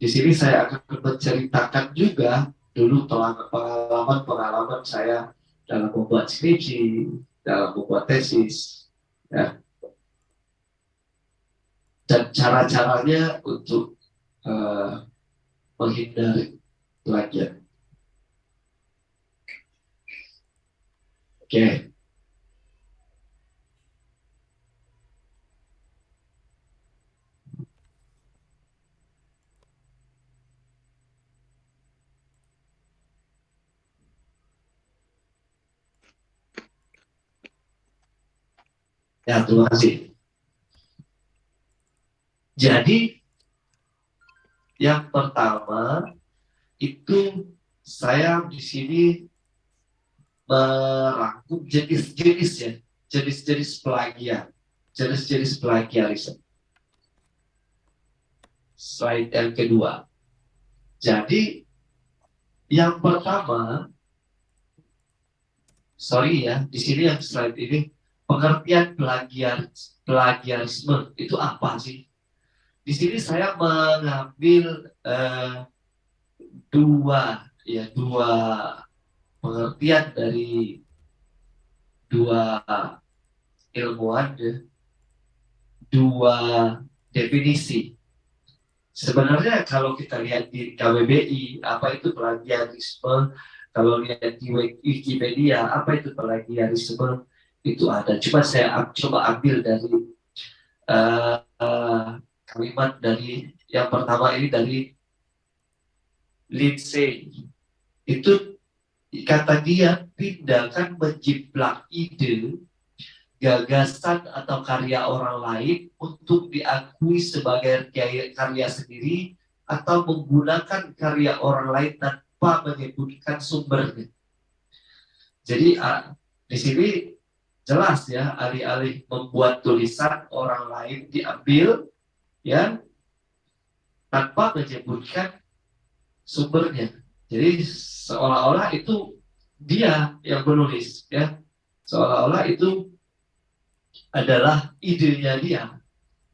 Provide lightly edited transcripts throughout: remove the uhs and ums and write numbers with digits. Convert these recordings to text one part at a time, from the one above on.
Di sini saya akan menceritakan juga dulu pengalaman-pengalaman saya dalam membuat skripsi, dalam membuat tesis, ya, dan cara-caranya untuk uh, menghindari plagiat. Oke, ya terima kasih. Jadi yang pertama itu saya di sini merangkum jenis-jenis ya, jenis-jenis plagiat, jenis-jenis plagiarisme. Slide yang kedua. Jadi yang pertama, sorry ya, di sini yang slide ini pengertian plagiarisme itu apa sih? Di sini saya mengambil dua pengertian dari dua ilmuwan, ya, dua definisi. Sebenarnya kalau kita lihat di KBBI, apa itu plagiarisme? Kalau lihat di Wikipedia, apa itu plagiarisme? Itu ada. Cuma saya coba ambil dari kalimat dari yang pertama ini dari Lindsay. Itu kata dia tindakan menjiplak ide, gagasan atau karya orang lain untuk diakui sebagai karya sendiri atau menggunakan karya orang lain tanpa menyebutkan sumbernya. Jadi di sini jelas ya, alih-alih membuat tulisan orang lain diambil ya tanpa menyebutkan sumbernya. Jadi seolah-olah itu dia yang menulis ya, seolah-olah itu adalah idenya dia,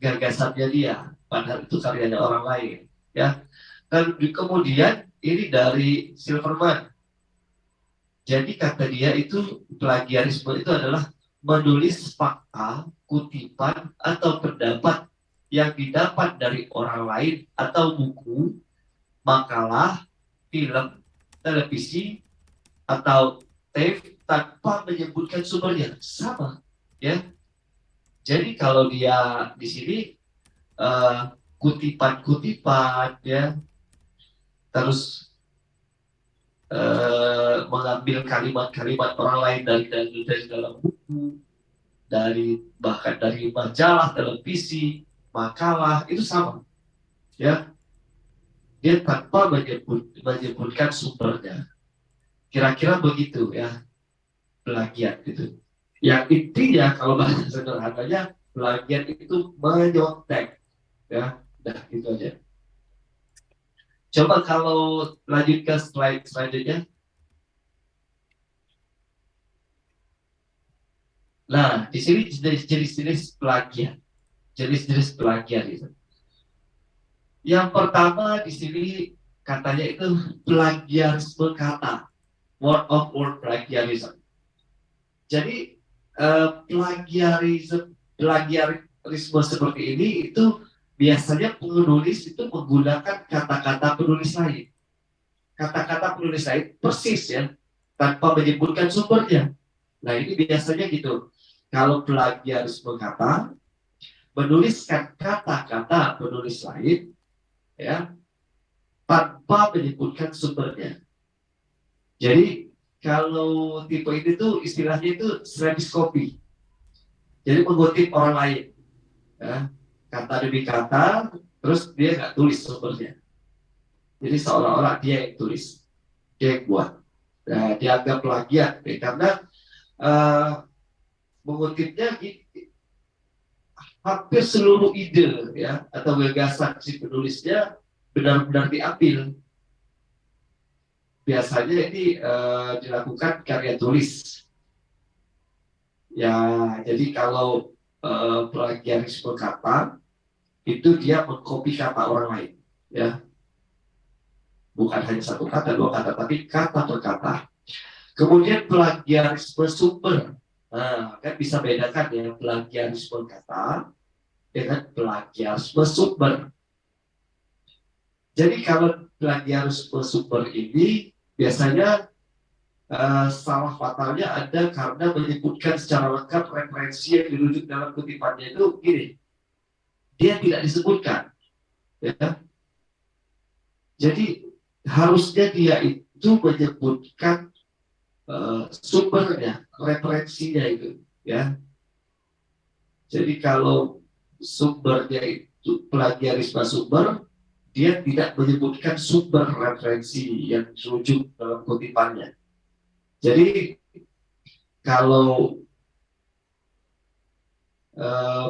gagasannya dia, padahal itu karyanya orang lain ya. Dan kemudian ini dari Silverman. Jadi kata dia itu plagiarisme itu adalah menulis fakta, kutipan atau pendapat yang didapat dari orang lain atau buku, makalah, film, televisi atau tape tanpa menyebutkan sumbernya. Sama ya. Jadi kalau dia di sini kutipan-kutipan ya, terus mengambil kalimat-kalimat orang lain dari dalam buku, dari bahkan dari majalah, televisi, makalah, itu sama ya. Dia tanpa menyebutkan sumbernya. Kira-kira begitu ya, plagiat itu. Yang intinya kalau bahasa sederhananya plagiat itu menyontek ya. Nah, itu aja. Coba kalau lanjut ke slide selanjutnya. Nah, di sini jenis-jenis plagiat, jenis-jenis plagiat itu. Yang pertama di sini katanya itu plagiarisme kata, word of word plagiarism. Jadi plagiarisme seperti ini itu biasanya penulis itu menggunakan kata-kata penulis lain. Kata-kata penulis lain persis ya, tanpa menyebutkan sumbernya. Nah ini biasanya gitu. Kalau plagiarisme kata, menuliskan kata-kata penulis lain ya tanpa menyebutkan sumbernya. Jadi kalau tipe ini tuh istilahnya itu copy. Jadi mengutip orang lain, ya, kata demi kata, terus dia nggak tulis sumbernya. Jadi seolah-olah dia yang tulis, dia yang buat. Nah, dianggap plagiat, ya, karena uh, mengutipnya hampir seluruh ide ya atau gagasan si penulisnya benar-benar diambil. Biasanya ini dilakukan karya tulis. Ya, jadi kalau plagiarisme kata itu dia mengcopy kata orang lain, ya. bukan hanya satu kata, dua kata, tapi kata per kata. Kemudian plagiarisme sumber. Nah, kan bisa bedakan ya plagiarisme kata dengan plagiarisme sumber. Jadi kalau plagiarisme sumber ini biasanya salah fatalnya ada karena menyebutkan secara lengkap referensi yang dirujuk dalam kutipannya itu gini, dia tidak disebutkan, ya. Jadi harusnya dia itu menyebutkan sumbernya, referensinya itu, ya. Jadi kalau sumbernya itu plagiarisme sumber, dia tidak menyebutkan sumber referensi yang dirujuk dalam kutipannya. Jadi kalau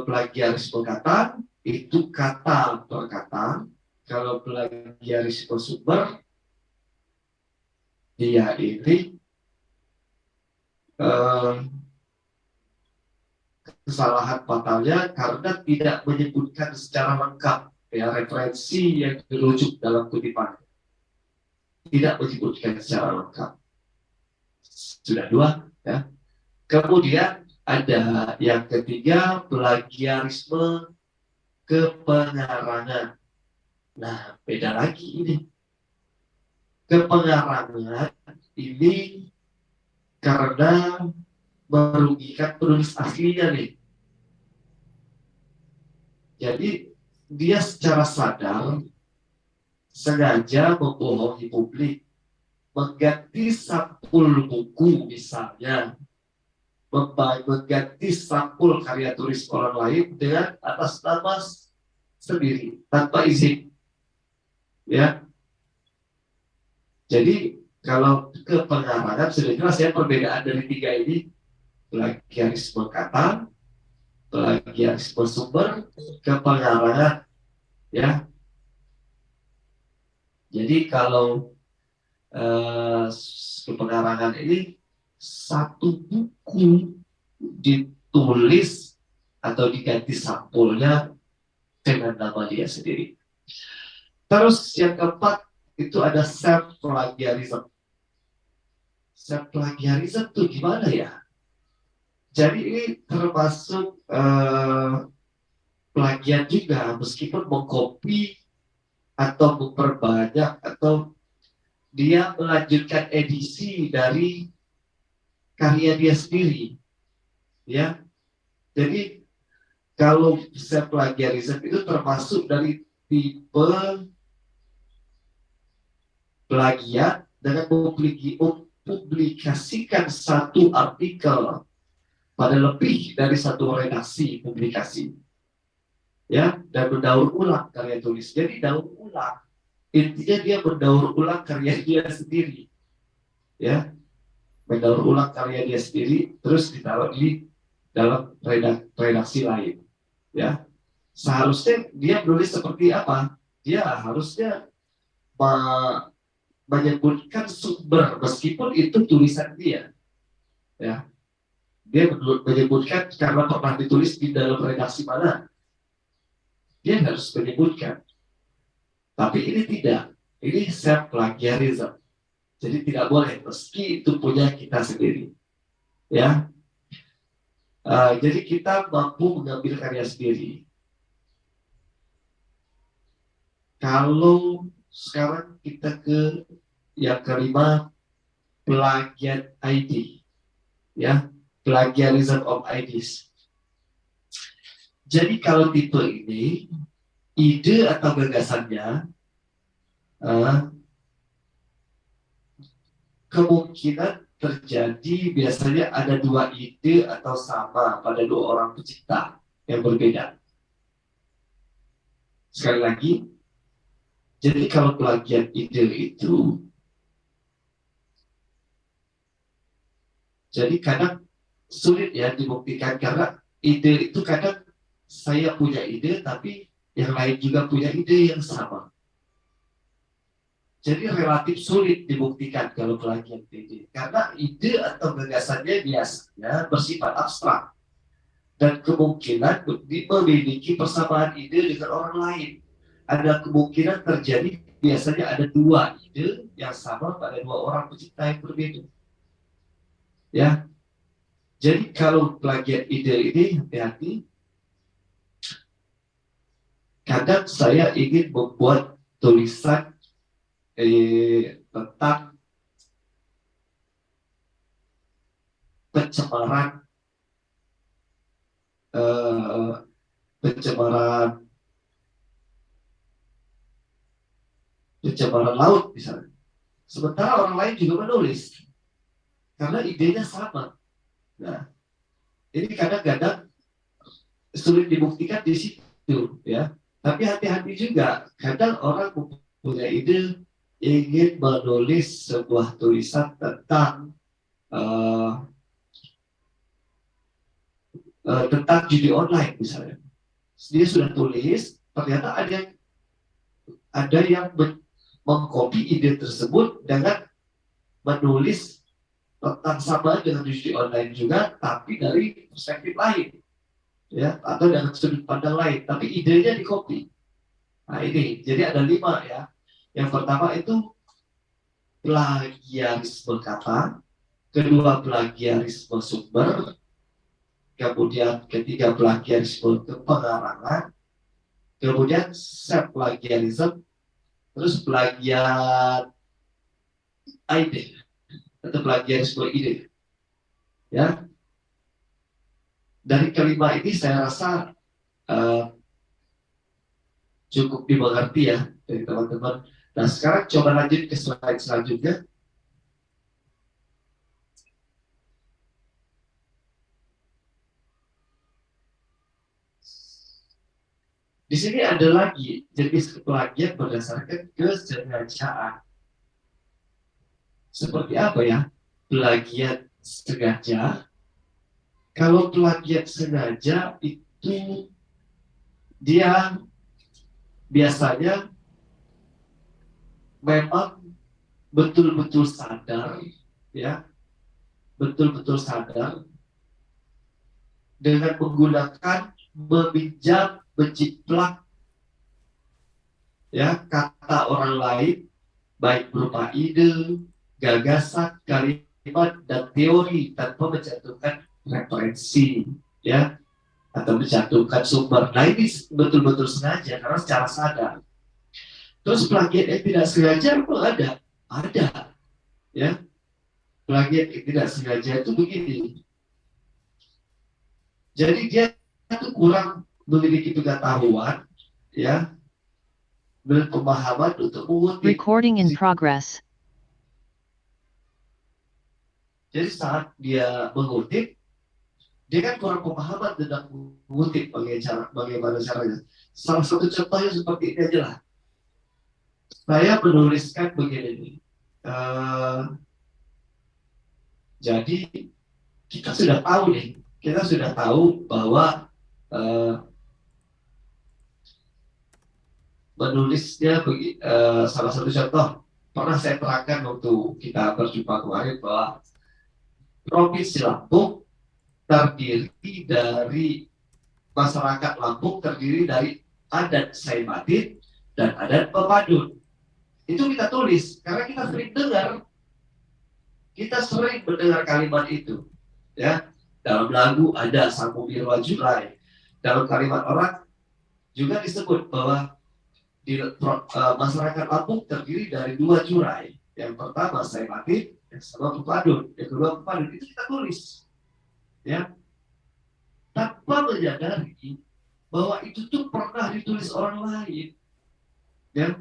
plagiarisme kata itu kata per kata, kalau plagiarisme sumber dia ini kesalahan fatalnya karena tidak menyebutkan secara lengkap ya referensi yang dirujuk dalam kutipan, tidak menyebutkan secara lengkap. Sudah dua, ya. Kemudian ada yang ketiga, plagiarisme kepengarangan. Nah, beda lagi ini. Kepengarangan ini karena merugikan penulis aslinya nih. Jadi dia secara sadar sengaja membohongi publik, mengganti sampul buku misalnya, mengganti sampul karya tulis orang lain dengan atas nama sendiri tanpa izin, ya. Jadi kalau kepengarangan sudah jelas ya perbedaan dari tiga ini, plagiarisme kata, plagiarisme sumber, kepengarangan, ya. Jadi kalau kepengarangan ini satu buku ditulis atau diganti sampulnya dengan nama dia sendiri. Terus yang keempat itu ada self plagiarism. Self plagiarism itu gimana ya? Jadi ini termasuk plagiat juga, meskipun mengcopy atau memperbanyak atau dia melanjutkan edisi dari karya dia sendiri, ya. Jadi kalau self plagiarism itu termasuk dari tipe plagiat dengan mempublikasikan satu artikel pada lebih dari satu redaksi publikasi, ya, dan mendaur ulang karya tulis. Jadi daur ulang, intinya dia mendaur ulang karya dia sendiri, ya, mendaur ulang karya dia sendiri terus ditaruh di dalam redaksi lain, ya. Seharusnya dia menulis seperti apa? Dia harusnya menyebutkan sumber meskipun itu tulisan dia, ya. Dia menyebutkan karena pernah ditulis di dalam redaksi mana, dia harus menyebutkan. Tapi ini tidak, ini self plagiarism. Jadi tidak boleh meski itu punya kita sendiri, ya. Jadi kita mampu mengambil karya sendiri. Kalau sekarang kita ke yang kelima, plagiat ID, ya, plagiarism of IDs. Jadi kalau tipe ini, ide atau gagasannya kemungkinan terjadi biasanya ada dua ide atau sama pada dua orang pencipta yang berbeda. Sekali lagi, jadi kalau plagiat ide itu, jadi kadang sulit ya dibuktikan karena ide itu kadang saya punya ide tapi yang lain juga punya ide yang sama. Jadi relatif sulit dibuktikan kalau plagiat ide karena ide atau gagasannya biasanya bersifat abstrak dan kemungkinan memiliki persamaan ide dengan orang lain. Ada kemungkinan terjadi biasanya ada dua ide yang sama pada dua orang pencipta yang berbeda. Ya, jadi kalau plagiat ide ini hati-hati. Kadang saya ingin membuat tulisan tentang pencemaran eh, pencemaran pencemaran laut misalnya. Sementara orang lain juga menulis karena idenya sama. Nah, ini kadang-kadang sulit dibuktikan di situ, ya. Tapi hati-hati juga, kadang orang punya ide ingin menulis sebuah tulisan tentang judi online misalnya. Dia sudah tulis, ternyata ada yang mengcopy ide tersebut dengan menulis tentang sama dengan judi online juga, tapi dari perspektif lain, ya, atau dengan sudut pandang lain, tapi idenya di copy. Nah ini, jadi ada 5 ya. Yang pertama itu plagiarisme kata, kedua plagiarisme sumber, kemudian ketiga plagiarisme pengarangan, kemudian self plagiarism, terus plagiat ide atau plagiarisme ide. Ya, dari kelima ini saya rasa cukup dimengerti ya dari teman-teman. Nah sekarang coba lanjut ke slide selanjutnya. Di sini ada lagi jenis plagiat berdasarkan kesengajaan. Seperti apa ya? Plagiat sengaja. Kalau plagiat sengaja itu dia biasanya memang betul-betul sadar, ya, betul-betul sadar dengan menggunakan meminjam, menjiplak, ya, kata orang lain, baik berupa ide, gagasan, kalimat, dan teori tanpa mencantumkan referensi, ya, atau mencantumkan sumber. Nah ini betul-betul sengaja karena secara sadar. Terus plagiat yang tidak sengaja pun ada, ya. Plagiat yang tidak sengaja itu begini. Jadi dia itu kurang memiliki pengetahuan, ya, dan pemahaman untuk mengutip. Recording in progress. Jadi saat dia mengutip, dia kan kurang pemahaman tentang mengutip bagaimana caranya. Salah satu contohnya seperti ini aja lah. Saya menuliskan begini. Jadi kita sudah tahu bahwa menulisnya salah satu contoh pernah saya terangkan waktu kita berjumpa kemarin bahwa Provinsi Lampung terdiri dari masyarakat Lampung terdiri dari adat Saimatin dan adat Pepadun. Itu kita tulis karena kita sering mendengar kalimat itu, ya. Dalam lagu ada Sangku Birwa Jurai. Dalam kalimat orang juga disebut bahwa masyarakat Lampung terdiri dari 2 jurai. Yang pertama Saimatin, yang kedua Pepadun. Yang kedua Pepadun itu kita tulis, ya, tanpa menyadari bahwa itu tuh pernah ditulis orang lain, ya.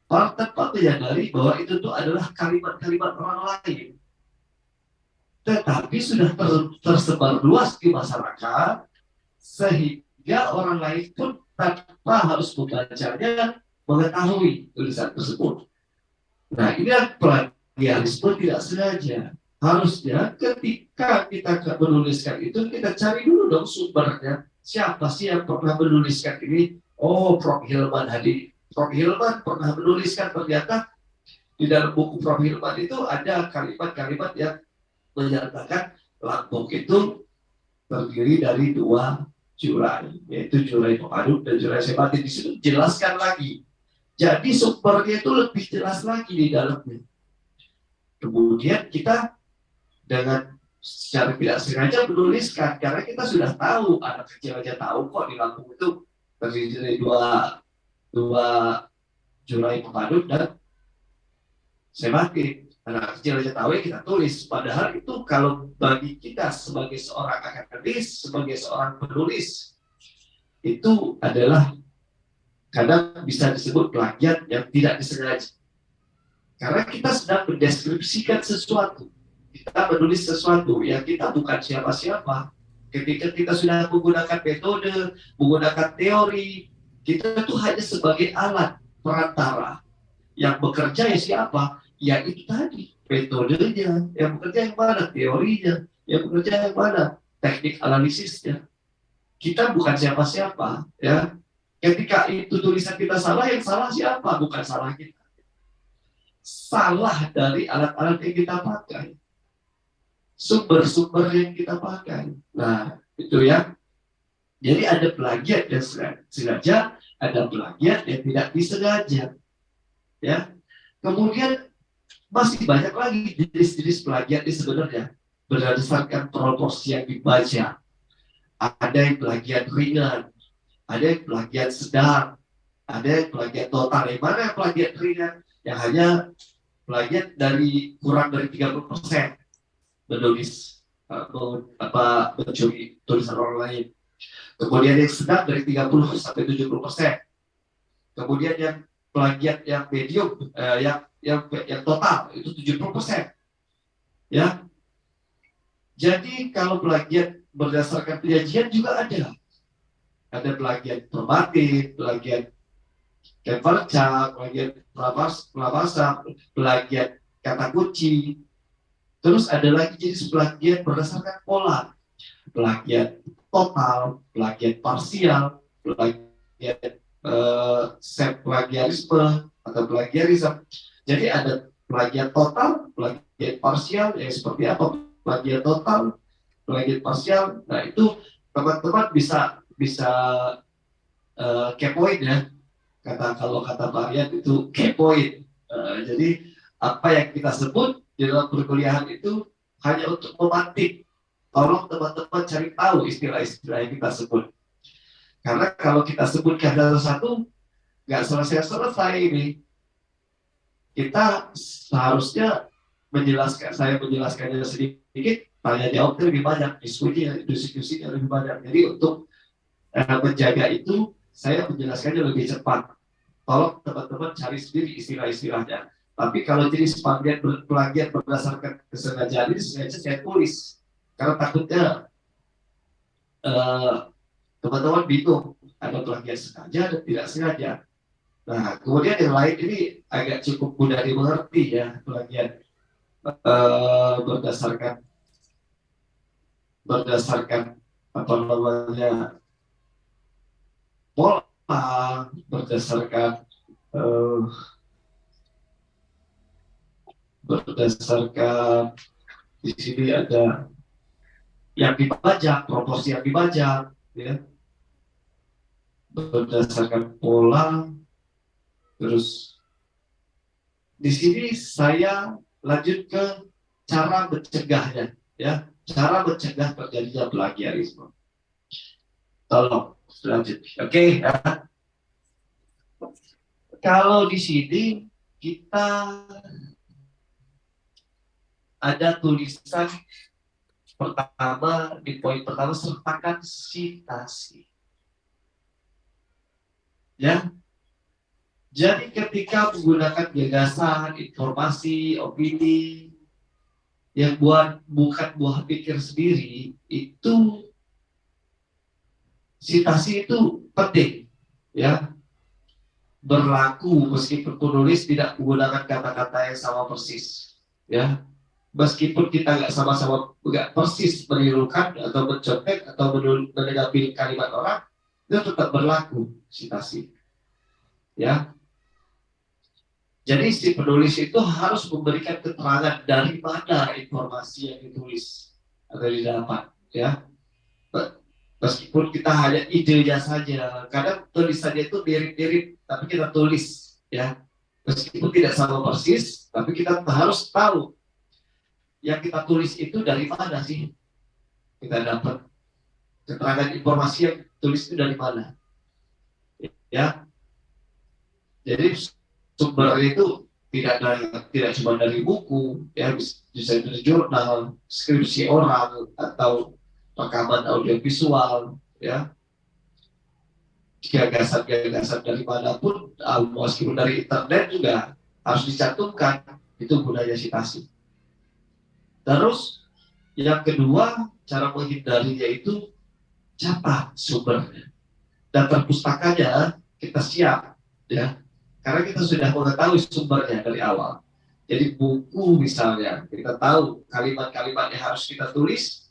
Tanpa menyadari bahwa itu tuh adalah kalimat-kalimat orang lain, tetapi sudah tersebar luas di masyarakat sehingga orang lain pun tanpa harus membacanya mengetahui tulisan tersebut. Nah ini plagiarisme tidak sengaja. Harusnya ketika kita menuliskan itu kita cari dulu dong sumbernya. Siapa sih yang pernah menuliskan ini? Oh, Prof. Hilman Hadi. Prof. Hilman pernah menuliskan, ternyata di dalam buku Prof. Hilman itu ada kalimat-kalimat yang menyatakan Lampung itu terdiri dari 2 jurai, yaitu jurai Pepadun dan jurai Saimatin. Di situ jelaskan lagi Jadi sumbernya itu lebih jelas lagi di dalamnya. Kemudian kita dengan secara tidak sengaja menuliskan, karena kita sudah tahu, anak kecil aja tahu kok di Lampung itu terdiri dari dua Jurai Pemadut dan Semakin. Anak kecil aja tahu ya kita tulis. Padahal itu kalau bagi kita sebagai seorang akademis, sebagai seorang penulis, itu adalah kadang bisa disebut plagiat yang tidak disengaja. Karena kita sedang mendeskripsikan sesuatu. Kita menulis sesuatu yang kita bukan siapa-siapa. Ketika kita sudah menggunakan metode, menggunakan teori, kita itu hanya sebagai alat perantara. Yang bekerja ya siapa? Ya itu tadi, metodenya. Yang bekerja yang mana? Teorinya. Yang bekerja yang mana? Teknik analisisnya. Kita bukan siapa-siapa. Ya. Ketika itu tulisan kita salah, yang salah siapa? Bukan salah kita. Salah dari alat-alat yang kita pakai. Sumber-sumber yang kita pakai. Nah, itu ya. Jadi ada plagiat yang sengaja, ada plagiat yang tidak disengaja. Ya. Kemudian masih banyak lagi jenis-jenis plagiat ini sebenarnya berdasarkan proporsi yang dibaca. Ada yang plagiat ringan, ada yang plagiat sedang, ada yang plagiat total. Yang mana yang plagiat ringan? Yang hanya plagiat dari kurang dari 30% menulis mencuri tulisan orang lain. Kemudian yang sedang dari 30 sampai 70%. Kemudian yang plagiat yang medium, yang total itu 70%. Ya. Jadi kalau plagiat berdasarkan penyajian juga ada. Ada plagiat verbatim, plagiat Keverca, plagiat Pravasa, plagiat kata kunci. Terus ada lagi jenis plagiat berdasarkan pola. Plagiat total, plagiat parsial, plagiat plagiarisme atau plagiarisme. Jadi ada plagiat total, plagiat parsial, yang seperti apa plagiat total, plagiat parsial. Nah itu teman-teman bisa kepoin ya. Kalau kata Marian itu kepoin. Jadi apa yang kita sebut di dalam perkuliahan itu hanya untuk memantik. Tolong teman-teman cari tahu istilah-istilah yang kita sebut. Karena kalau kita sebutkan satu-satu, nggak selesai-selesai ini. Kita seharusnya saya menjelaskannya sedikit, tanya jawabnya lebih banyak, diskusinya lebih banyak. Jadi untuk menjaga itu, saya menjelaskannya lebih cepat. Tolong teman-teman cari sendiri istilah-istilahnya. Tapi kalau jenis plagiat berdasarkan kesengajaan ini sengaja saya tulis. Karena takutnya teman-teman bingung, ada plagiat sengaja dan tidak sengaja. Nah, kemudian yang lain ini agak cukup mudah dimengerti ya, plagiat berdasarkan apa namanya pola, berdasarkan di sini ada yang dibajak, proporsi yang dibajak, ya, berdasarkan pola. Terus di sini saya lanjut ke cara mencegahnya, ya, cara mencegah terjadinya plagiarisme. Tolong lanjut. Oke. Ya. Kalau di sini kita ada tulisan pertama, di poin pertama, sertakan citasi. Ya. Jadi ketika menggunakan gagasan, informasi, opini yang bukan buah pikir sendiri, itu citasi itu penting, ya. Berlaku meskipun penulis tidak menggunakan kata-kata yang sama persis, ya. Meskipun kita nggak persis menirukan atau mencontek atau menanggapi kalimat orang, itu tetap berlaku citasi, ya. Jadi si penulis itu harus memberikan keterangan dari mana informasi yang ditulis atau didapat, ya. Meskipun kita hanya idenya saja, kadang tulisannya itu mirip-mirip, tapi kita tulis, ya. Meskipun tidak sama persis, tapi kita harus tahu yang kita tulis itu dari mana sih kita dapat keterangan informasi yang tulis itu dari mana, ya. Jadi sumber itu tidak cuma dari buku, ya, bisa dari jurnal, skripsi orang, atau rekaman audiovisual, ya, gagasan-gagasan dari manapun, meskipun dari internet juga harus dicantumkan. Itu gunanya citasi. Terus yang kedua, cara menghindarinya itu catat sumbernya dan perpustakanya kita siap, ya, karena kita sudah mengetahui sumbernya dari awal. Jadi buku misalnya, kita tahu kalimat-kalimat yang harus kita tulis,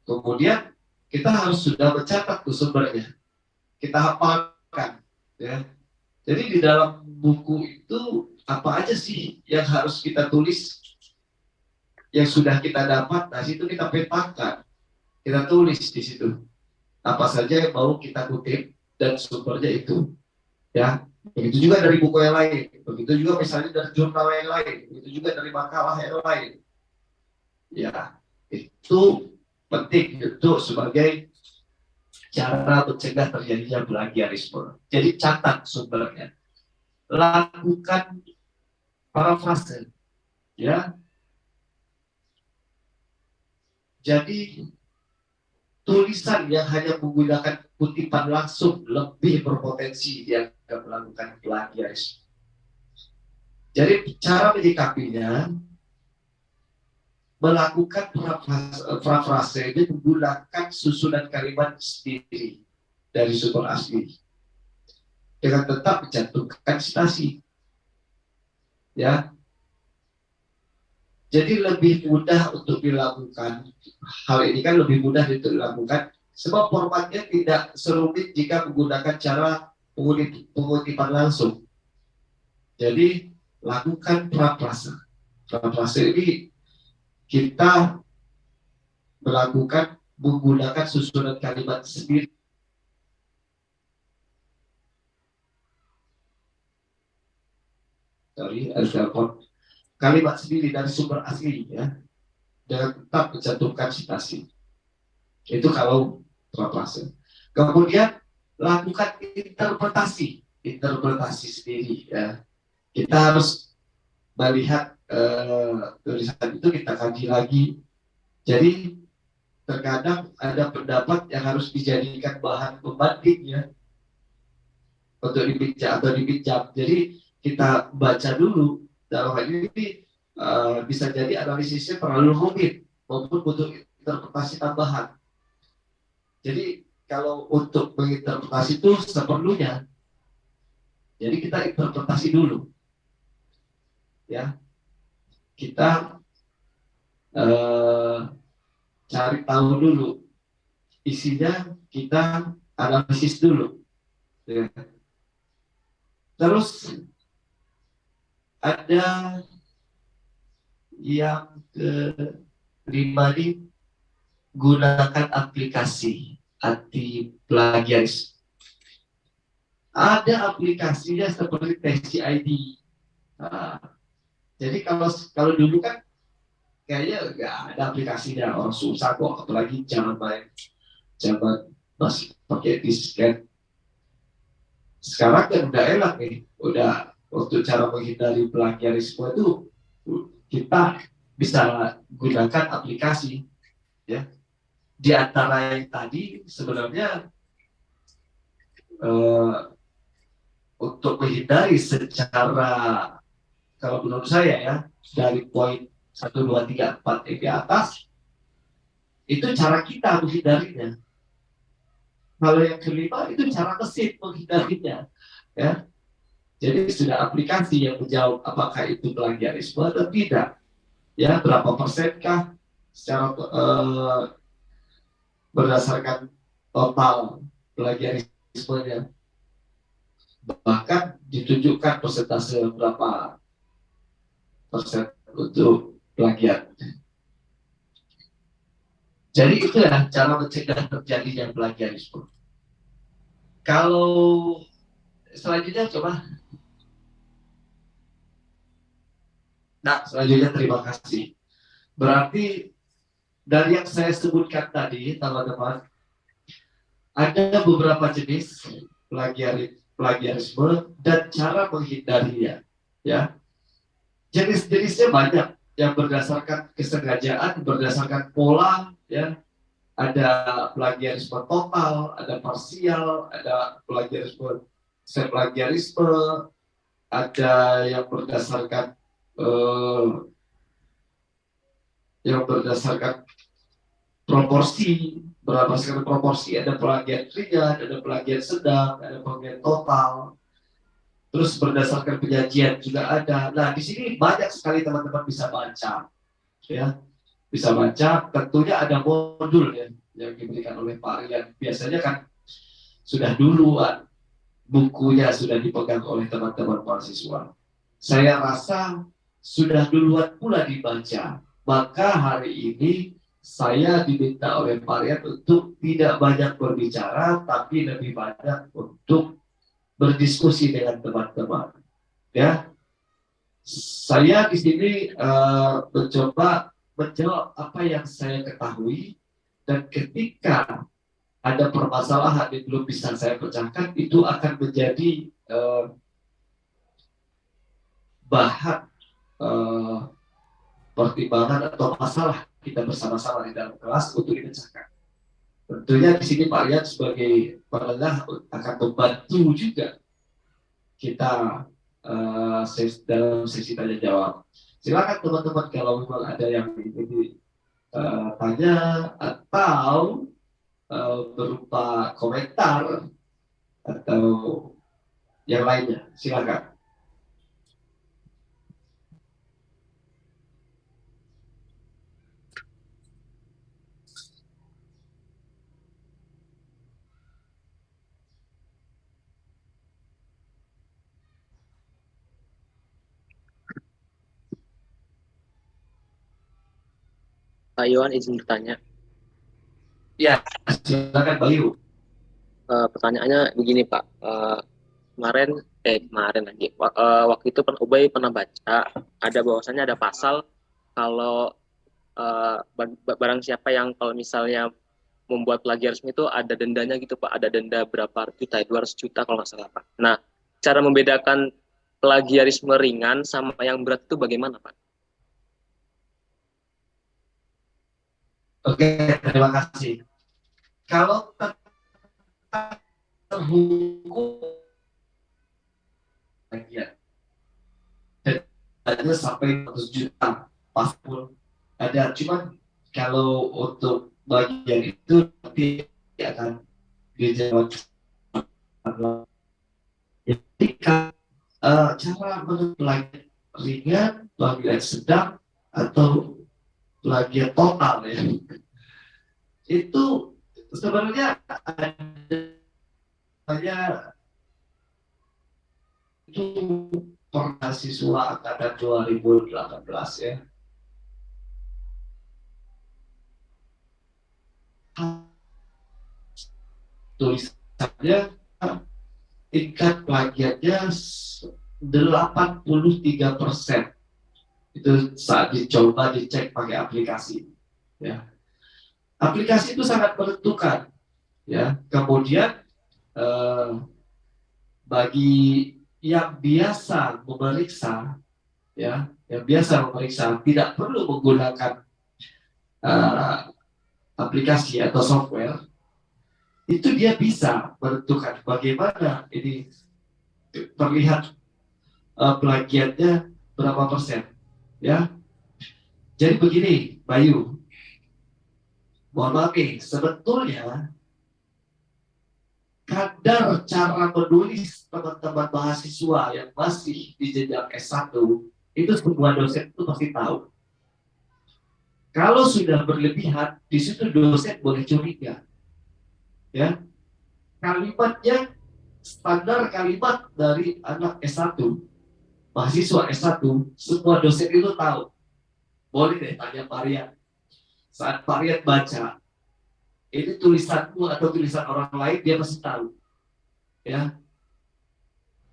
kemudian kita harus sudah mencatat sumbernya, kita hafalkan, ya. Jadi di dalam buku itu apa aja sih yang harus kita tulis, yang sudah kita dapat, nah situ kita petakan, kita tulis di situ apa saja yang mau kita kutip dan sumbernya itu, ya. Begitu juga dari buku yang lain, begitu juga misalnya dari jurnal yang lain, begitu juga dari makalah yang lain, ya. Itu penting itu sebagai cara mencegah terjadinya plagiarisme. Jadi catat sumbernya, lakukan parafrase, ya. Jadi tulisan yang hanya menggunakan kutipan langsung lebih berpotensi dianggap melakukan plagiarisme. Jadi cara menyikapinya, melakukan parafrase ini menggunakan susunan kalimat sendiri dari sumber asli dengan tetap mencantumkan citasi, ya. Jadi lebih mudah untuk dilakukan. Hal ini kan lebih mudah untuk dilakukan sebab formatnya tidak serumit jika menggunakan cara pengutipan langsung. Jadi lakukan parafrase. Parafrase ini kita melakukan menggunakan susunan kalimat sendiri. Ada telepon. Kalimat sendiri dari sumber asli, ya, dengan tetap mencantumkan citasi. Itu kalau parafrase. Kemudian lakukan interpretasi sendiri, ya. Kita harus melihat tulisan itu, kita kaji lagi. Jadi terkadang ada pendapat yang harus dijadikan bahan pembanding, ya, untuk dipinjam. Jadi kita baca dulu. Dalam hal ini bisa jadi analisisnya terlalu rumit maupun butuh interpretasi tambahan. Jadi kalau untuk menginterpretasi itu seperlunya, jadi kita interpretasi dulu, ya. Kita cari tahu dulu isinya, kita analisis dulu, ya. Terus ada yang kelima nih, gunakan aplikasi anti plagiarisme. Ada aplikasinya seperti TCID. Nah, jadi kalau dulu kan kayaknya nggak ada aplikasinya, orang susah kok, apalagi zaman masih pakai disket. Sekarang kan udah enak nih, udah. Untuk cara menghindari plagiarisme itu kita bisa gunakan aplikasi, ya. Di antara yang tadi sebenarnya untuk menghindari secara, kalau menurut saya, ya, dari poin 1, 2, 3, 4 di atas, itu cara kita menghindarinya. Kalau yang kelima itu cara mesin menghindarinya, ya. Jadi sudah aplikasi yang menjawab apakah itu plagiarisme atau tidak, ya, berapa persenkah secara berdasarkan total plagiarismenya, bahkan ditunjukkan persentase berapa persen untuk plagiat. Jadi itu ya cara mencegah terjadinya plagiarisme. Kalau selanjutnya coba Nah, selanjutnya terima kasih. Berarti dari yang saya sebutkan tadi, teman-teman, ada beberapa jenis plagiarisme dan cara menghindarinya. Ya, jenis-jenisnya banyak yang berdasarkan kesengajaan, berdasarkan pola, ya. Ada plagiarisme total, ada parsial, ada plagiarisme plagiarisme, ada eh, yang berdasarkan proporsi, berdasarkan proporsi, ada plagiat ringan, ada plagiat sedang, ada plagiat total, terus berdasarkan penyajian juga ada. Nah, di sini banyak sekali teman-teman bisa baca, ya, bisa baca. Tentunya ada modul ya yang diberikan oleh Pak Rian. Biasanya kan sudah duluan bukunya sudah dipegang oleh teman-teman mahasiswa. Saya rasa sudah duluan pula dibaca. Maka hari ini saya diminta oleh Pak Rian untuk tidak banyak berbicara, tapi lebih banyak untuk berdiskusi dengan teman-teman. Ya, saya di sini mencoba menjawab apa yang saya ketahui, dan ketika ada permasalahan yang belum bisa saya pecahkan, itu akan menjadi bahan pertimbangan atau masalah kita bersama-sama di dalam kelas untuk dipecahkan. Tentunya di sini Pak Rian sebagai penengah akan membantu juga kita dalam sesi tanya jawab. Silakan teman-teman kalau memang ada yang ingin tanya atau berupa komentar atau yang lainnya, silakan. Pak Iwan izin bertanya. Ya, silakan Bayu. Pertanyaannya begini Pak. Kemarin lagi. Waktu itu Ubay pernah baca ada bahwasannya ada pasal kalau barang siapa yang kalau misalnya membuat plagiarisme itu ada dendanya gitu Pak. Ada denda berapa juta, 200 juta kalau nggak salah Pak. Nah, cara membedakan plagiarisme ringan sama yang berat itu bagaimana Pak? Oke, terima kasih. Kalau terhukum ya, dendanya sampai 100 juta, pun ada. Cuman kalau untuk bagian itu nanti akan dijawab. Jadi cara menilai ringan, bagian sedang, atau plagiat total ya, itu sebenarnya ada itu mahasiswa angkatan 2018 ya, tulisannya tingkat plagiatnya 83%. Itu saat dicoba dicek pakai aplikasi ya. Aplikasi itu sangat menentukan ya. Kemudian bagi yang biasa memeriksa ya, yang biasa memeriksa tidak perlu menggunakan aplikasi atau software, itu dia bisa menentukan bagaimana ini terlihat plagiatnya berapa persen ya. Jadi begini Bayu, mohon maaf nih, sebetulnya kadar cara menulis teman-teman mahasiswa yang masih di jenjang S1 itu semua dosen itu pasti tahu. Kalau sudah berlebihan, di situ dosen boleh curiga. Ya, kalimatnya standar kalimat dari anak S1, mahasiswa S1, semua dosen itu tahu. Boleh deh tanya Parian. Saat Parian baca, ini tulisanmu atau tulisan orang lain, dia pasti tahu. Ya,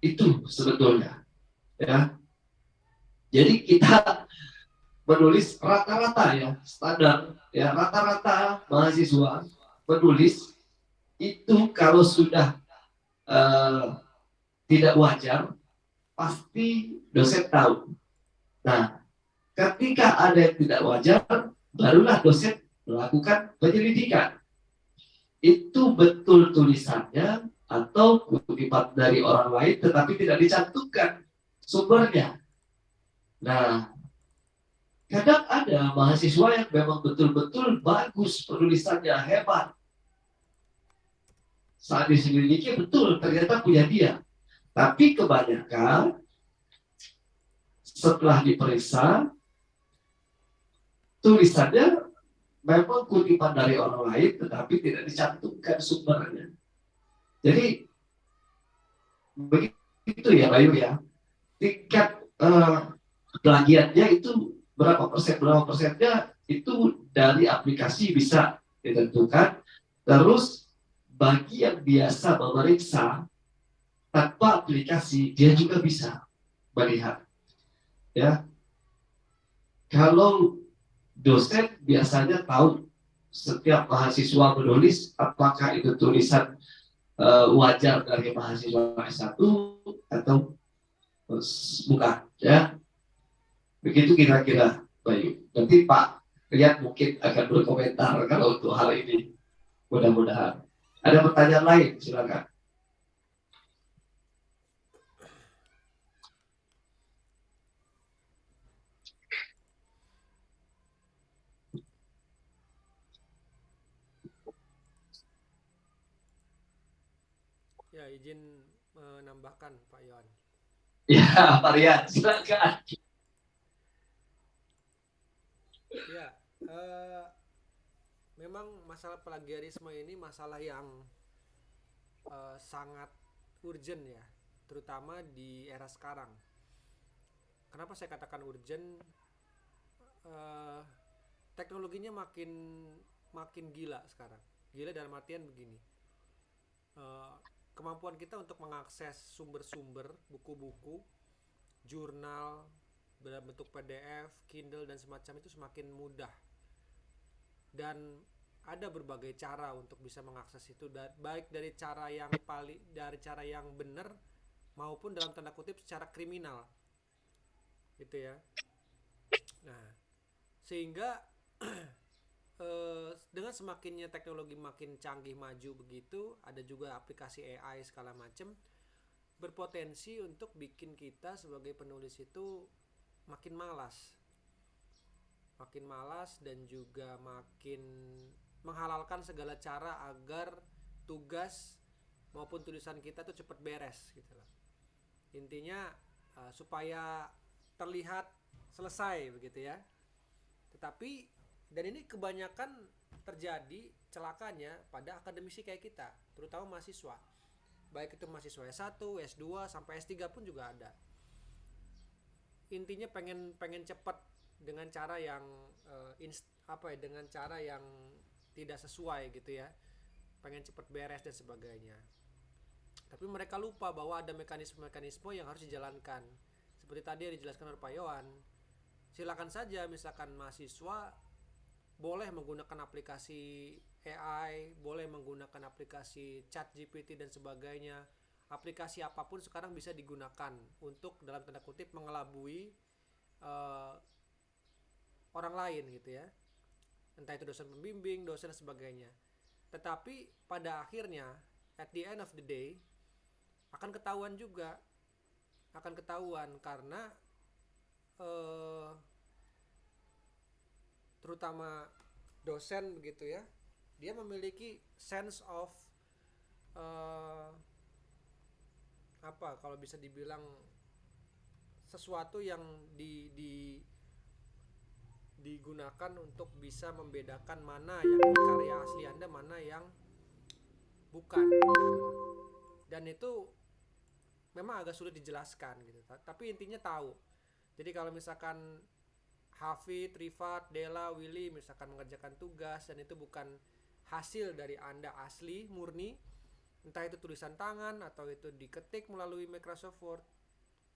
itu sebetulnya. Ya, Jadi kita menulis rata-rata ya, standar ya, rata-rata mahasiswa menulis itu kalau sudah tidak wajar pasti dosen tahu. Nah, ketika ada yang tidak wajar, barulah dosen melakukan penyelidikan. Itu betul tulisannya atau kutipan dari orang lain tetapi tidak dicantumkan sumbernya. Nah, kadang ada mahasiswa yang memang betul-betul bagus penulisannya, hebat. Saat diselidiki betul ternyata punya dia. Tapi kebanyakan setelah diperiksa tulisannya memang kutipan dari orang lain tetapi tidak dicantumkan sumbernya. Jadi begitu ya Bayu ya. Tingkat plagiatnya itu berapa persennya itu dari aplikasi bisa ditentukan. Terus bagi yang biasa memeriksa tanpa aplikasi dia juga bisa melihat ya. Kalau dosen biasanya tahu setiap mahasiswa menulis apakah itu tulisan wajar dari mahasiswa S1 atau bukan ya. Begitu kira-kira Bayu. Nanti Pak Riyad mungkin akan berkomentar kalau untuk hal ini. Mudah-mudahan. Ada pertanyaan lain, silakan. Ya, izin menambahkan Pak Yon. Ya, Pak Riyad, silakan. Ya, memang masalah plagiarisme ini masalah yang sangat urgent ya, terutama di era sekarang. Kenapa saya katakan urgent? Uh, Teknologinya makin gila sekarang. Gila dalam artian begini. Kemampuan kita untuk mengakses sumber-sumber, buku-buku, jurnal dalam bentuk PDF, Kindle dan semacam itu semakin mudah. Dan ada berbagai cara untuk bisa mengakses itu, baik dari cara yang benar maupun dalam tanda kutip secara kriminal. Gitu ya. Nah, sehingga dengan semakinnya teknologi makin canggih maju begitu, ada juga aplikasi AI segala macam, berpotensi untuk bikin kita sebagai penulis itu makin malas dan juga makin menghalalkan segala cara agar tugas maupun tulisan kita tuh cepat beres gitu loh. Intinya supaya terlihat selesai begitu ya. Tetapi dan ini kebanyakan terjadi celakanya pada akademisi kayak kita, terutama mahasiswa. Baik itu mahasiswa S1, S2 sampai S3 pun juga ada. Intinya pengen cepat dengan cara yang dengan cara yang tidak sesuai gitu ya. Pengen cepat beres dan sebagainya. Tapi mereka lupa bahwa ada mekanisme-mekanisme yang harus dijalankan. Seperti tadi yang dijelaskan oleh Pak Yohan. Silakan saja misalkan mahasiswa boleh menggunakan aplikasi AI, boleh menggunakan aplikasi ChatGPT dan sebagainya. Aplikasi apapun sekarang bisa digunakan untuk dalam tanda kutip mengelabui orang lain gitu ya. Entah itu dosen pembimbing, dosen dan sebagainya. Tetapi pada akhirnya at the end of the day akan ketahuan karena terutama dosen begitu ya, dia memiliki sense of kalau bisa dibilang sesuatu yang digunakan untuk bisa membedakan mana yang karya asli Anda, mana yang bukan. Dan itu memang agak sulit dijelaskan gitu. Tapi intinya tahu. Jadi kalau misalkan Hafid, Rifat, Dela, Willy misalkan mengerjakan tugas dan itu bukan hasil dari Anda asli, murni, entah itu tulisan tangan atau itu diketik melalui Microsoft Word,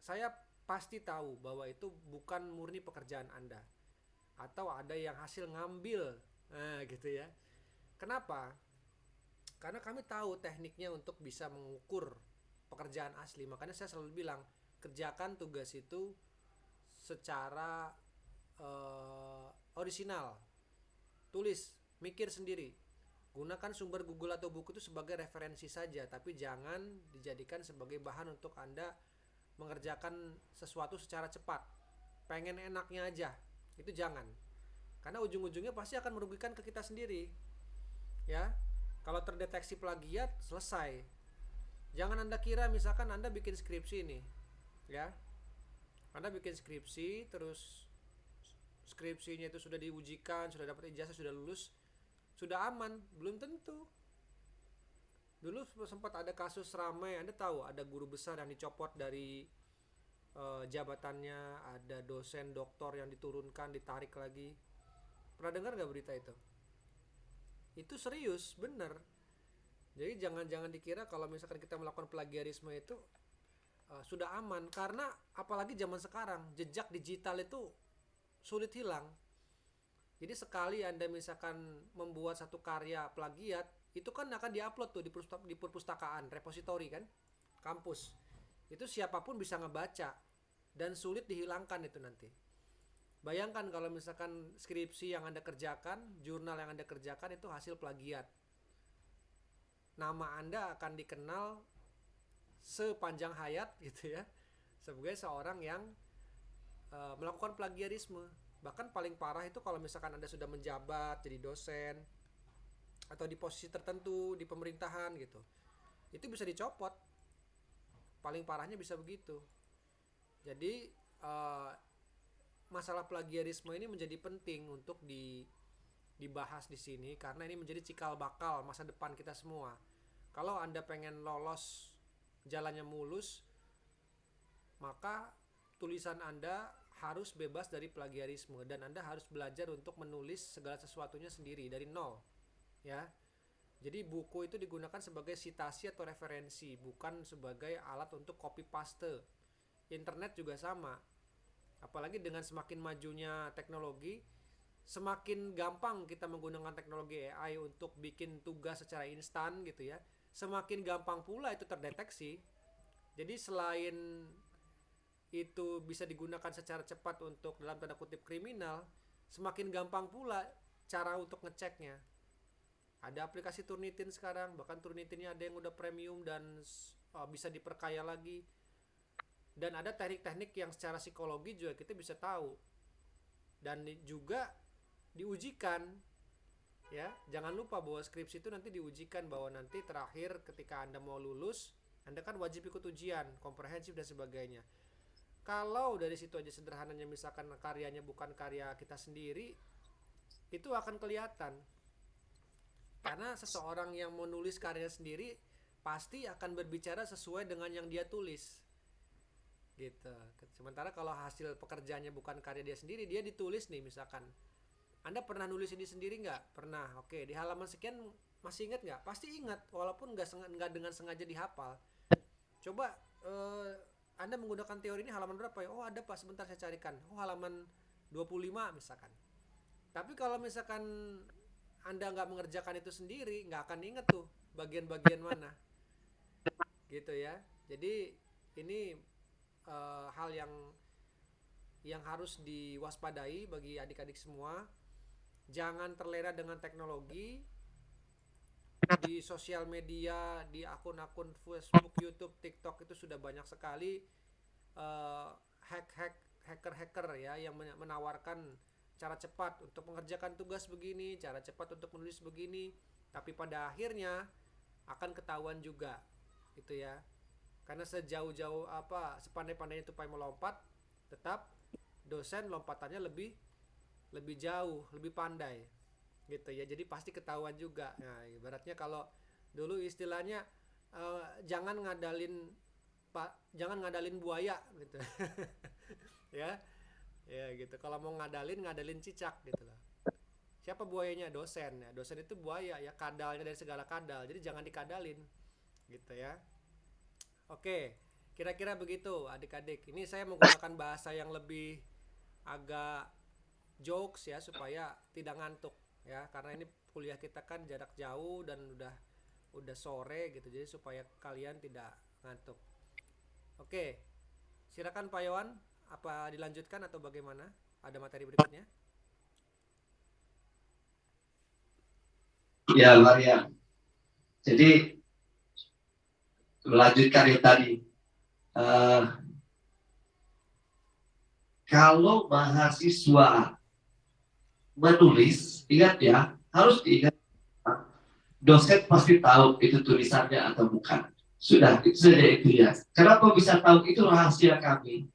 saya pasti tahu bahwa itu bukan murni pekerjaan Anda, atau ada yang hasil ngambil. Nah, gitu ya. Kenapa? Karena kami tahu tekniknya untuk bisa mengukur pekerjaan asli. Makanya saya selalu bilang, kerjakan tugas itu secara orisinal. Tulis, mikir sendiri. Gunakan sumber Google atau buku itu sebagai referensi saja, tapi jangan dijadikan sebagai bahan untuk Anda mengerjakan sesuatu secara cepat. Pengen enaknya aja, itu jangan. Karena ujung-ujungnya pasti akan merugikan ke kita sendiri. Ya, kalau terdeteksi plagiat, selesai. Jangan Anda kira misalkan Anda bikin skripsi nih, ya. Anda bikin skripsi, terus skripsinya itu sudah diujikan, sudah dapat ijazah, sudah lulus, sudah aman. Belum tentu. Dulu sempat ada kasus ramai, Anda tahu, ada guru besar yang dicopot dari jabatannya, ada dosen doktor yang diturunkan, ditarik lagi. Pernah dengar nggak berita itu? Itu serius, bener. Jadi jangan dikira kalau misalkan kita melakukan plagiarisme itu sudah aman, karena apalagi zaman sekarang jejak digital itu sulit hilang. Jadi sekali Anda misalkan membuat satu karya plagiat, itu kan akan diupload tuh di perpustakaan, repositori kan, kampus. Itu siapapun bisa ngebaca dan sulit dihilangkan itu nanti. Bayangkan kalau misalkan skripsi yang Anda kerjakan, jurnal yang Anda kerjakan itu hasil plagiat. Nama Anda akan dikenal sepanjang hayat gitu ya, sebagai seorang yang melakukan plagiarisme. Bahkan paling parah itu kalau misalkan Anda sudah menjabat jadi dosen atau di posisi tertentu di pemerintahan gitu, itu bisa dicopot. Paling parahnya bisa begitu. Jadi masalah plagiarisme ini menjadi penting untuk dibahas di sini, karena ini menjadi cikal bakal masa depan kita semua. Kalau Anda pengen lolos jalannya mulus, maka tulisan Anda harus bebas dari plagiarisme, dan Anda harus belajar untuk menulis segala sesuatunya sendiri dari nol, ya. Jadi buku itu digunakan sebagai citasi atau referensi, bukan sebagai alat untuk copy paste. Internet juga sama. Apalagi dengan semakin majunya teknologi, semakin gampang kita menggunakan teknologi AI untuk bikin tugas secara instan gitu ya, semakin gampang pula itu terdeteksi. Jadi selain itu bisa digunakan secara cepat untuk dalam tanda kutip kriminal, semakin gampang pula cara untuk ngeceknya. Ada aplikasi Turnitin sekarang, bahkan Turnitinnya ada yang udah premium dan bisa diperkaya lagi. Dan ada teknik-teknik yang secara psikologi juga kita bisa tahu, dan juga diujikan, ya. Jangan lupa bahwa skripsi itu nanti diujikan, bahwa nanti terakhir ketika Anda mau lulus, Anda kan wajib ikut ujian komprehensif dan sebagainya. Kalau dari situ aja sederhananya misalkan karyanya bukan karya kita sendiri, itu akan kelihatan. Karena seseorang yang menulis karya sendiri pasti akan berbicara sesuai dengan yang dia tulis, gitu. Sementara kalau hasil pekerjaannya bukan karya dia sendiri, dia ditulis nih misalkan, Anda pernah nulis ini sendiri nggak? Pernah. Oke, di halaman sekian masih ingat nggak? Pasti ingat, walaupun nggak dengan sengaja dihafal. Coba Anda menggunakan teori ini halaman berapa ya? Oh ada Pak, sebentar saya carikan. Oh halaman 25 misalkan. Tapi kalau misalkan Anda nggak mengerjakan itu sendiri, nggak akan ingat tuh bagian-bagian mana, gitu ya. Jadi ini hal yang harus diwaspadai bagi adik-adik semua. Jangan terlena dengan teknologi. Di sosial media, di akun-akun Facebook, YouTube, TikTok itu sudah banyak sekali hacker-hacker ya, yang menawarkan cara cepat untuk mengerjakan tugas begini, cara cepat untuk menulis begini, tapi pada akhirnya akan ketahuan juga, gitu ya. Karena sejauh-jauh sepandai-pandainya tupai melompat, tetap dosen lompatannya lebih jauh, lebih pandai, gitu ya. Jadi pasti ketahuan juga. Nah, ibaratnya kalau dulu istilahnya jangan ngadalin buaya gitu. ya gitu. Kalau mau ngadalin cicak gitu lah. Siapa buayanya? Dosen ya. Dosen itu buaya ya, kadalnya dari segala kadal. Jadi jangan dikadalin, gitu ya. Oke, Kira-kira begitu adik-adik. Ini saya menggunakan bahasa yang lebih agak jokes ya supaya tidak ngantuk ya, karena ini kuliah kita kan jarak jauh dan udah sore gitu, jadi supaya kalian tidak ngantuk. Oke, silakan Pak Yohan, apa dilanjutkan atau bagaimana? Ada materi berikutnya? Ya, Maria. Jadi melanjutkan yang tadi. Eh, kalau mahasiswa menulis, ingat ya, harus diingat, dosen pasti tahu itu tulisannya atau bukan. Sudah, itu saja itu ya. Kenapa bisa tahu? Itu rahasia kami.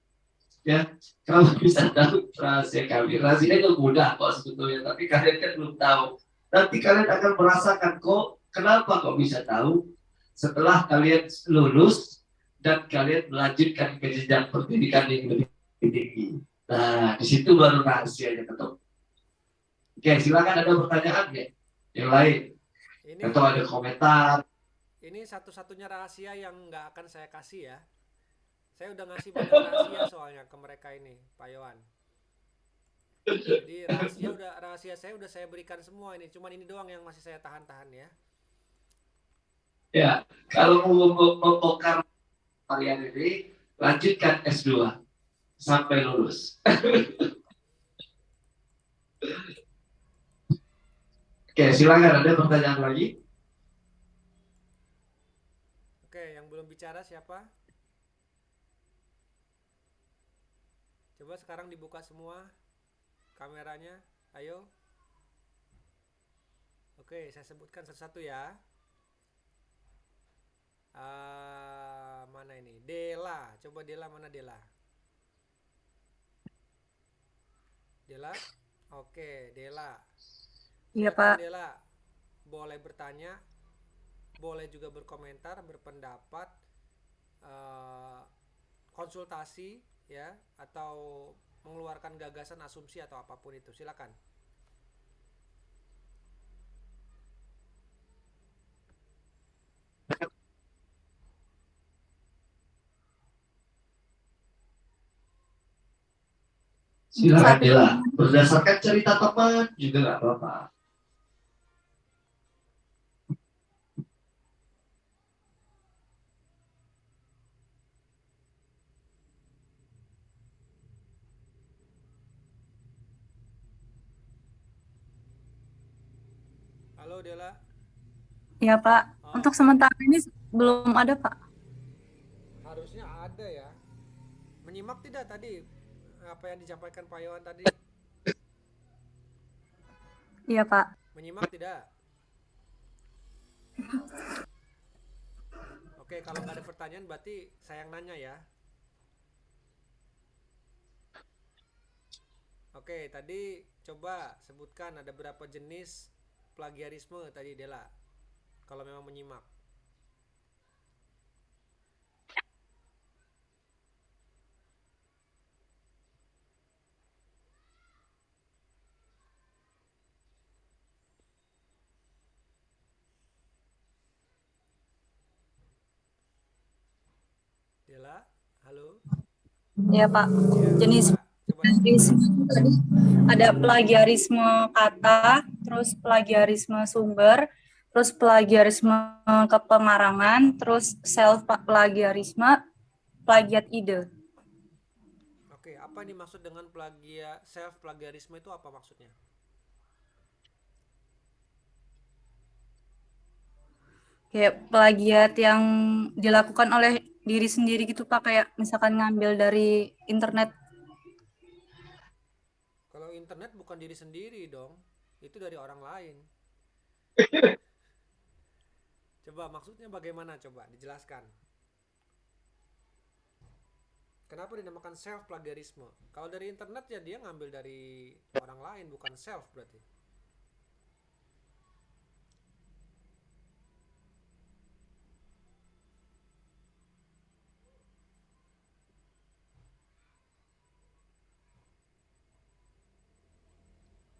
Ya, kenapa bisa tahu rahasia kami? Rahasia itu mudah kok sebetulnya, tapi kalian kan belum tahu. Nanti kalian akan merasakan kok, kenapa kok bisa tahu? Setelah kalian lulus dan kalian melanjutkan ke jenjang pendidikan yang lebih tinggi. Nah, di situ baru rahasianya ketemu. Oke, silakan ada pertanyaan ya? Yang lain? Ini Atau ada komentar? ini satu-satunya rahasia yang nggak akan saya kasih ya. Saya udah ngasih banyak rahasia soalnya ke mereka ini, Pak Yohan. Jadi rahasia saya udah saya berikan semua ini. Cuman ini doang yang masih saya tahan-tahan ya. Ya, kalau mau membongkar kalian ini, lanjutkan S2 sampai lulus. Oke, silakan ada pertanyaan lagi. Oke, yang belum bicara siapa? Coba sekarang dibuka semua kameranya. Ayo. Oke, saya sebutkan satu-satu ya. Mana ini? Dela. Coba Dela, mana Dela? Dela? Oke, Dela. Iya, Silakan Pak. Dela. Boleh bertanya, boleh juga berkomentar, berpendapat, eh, konsultasi ya, atau mengeluarkan gagasan, asumsi atau apapun itu. Silakan. Silakan Saat ini Dela. Berdasarkan cerita teman juga nggak apa-apa. Halo Dela. ya, Pak. Oh, Untuk sementara ini belum ada, Pak. harusnya ada ya. Menyimak tidak tadi apa yang disampaikan Pak Yohan tadi? Iya, Pak. Menyimak tidak? Oke, kalau nggak ada pertanyaan berarti saya yang nanya ya. Oke, tadi coba sebutkan ada berapa jenis plagiarisme tadi Dela. Kalau memang menyimak. Dela, halo. Iya, Pak. Ya, Jenis coba sebutkan. plagiarisme itu tadi ada plagiarisme kata, terus plagiarisme sumber, terus plagiarisme kepengarangan, terus self plagiarisme, plagiat ide. Oke, apa yang dimaksud dengan self plagiarisme itu apa maksudnya? Kayak plagiat yang dilakukan oleh diri sendiri gitu, Pak, kayak misalkan ngambil dari internet. Kalau internet bukan diri sendiri dong, itu dari orang lain. Coba maksudnya bagaimana? Coba dijelaskan. Kenapa dinamakan self plagiarisme? Kalau dari internet ya dia ngambil dari orang lain, bukan self berarti.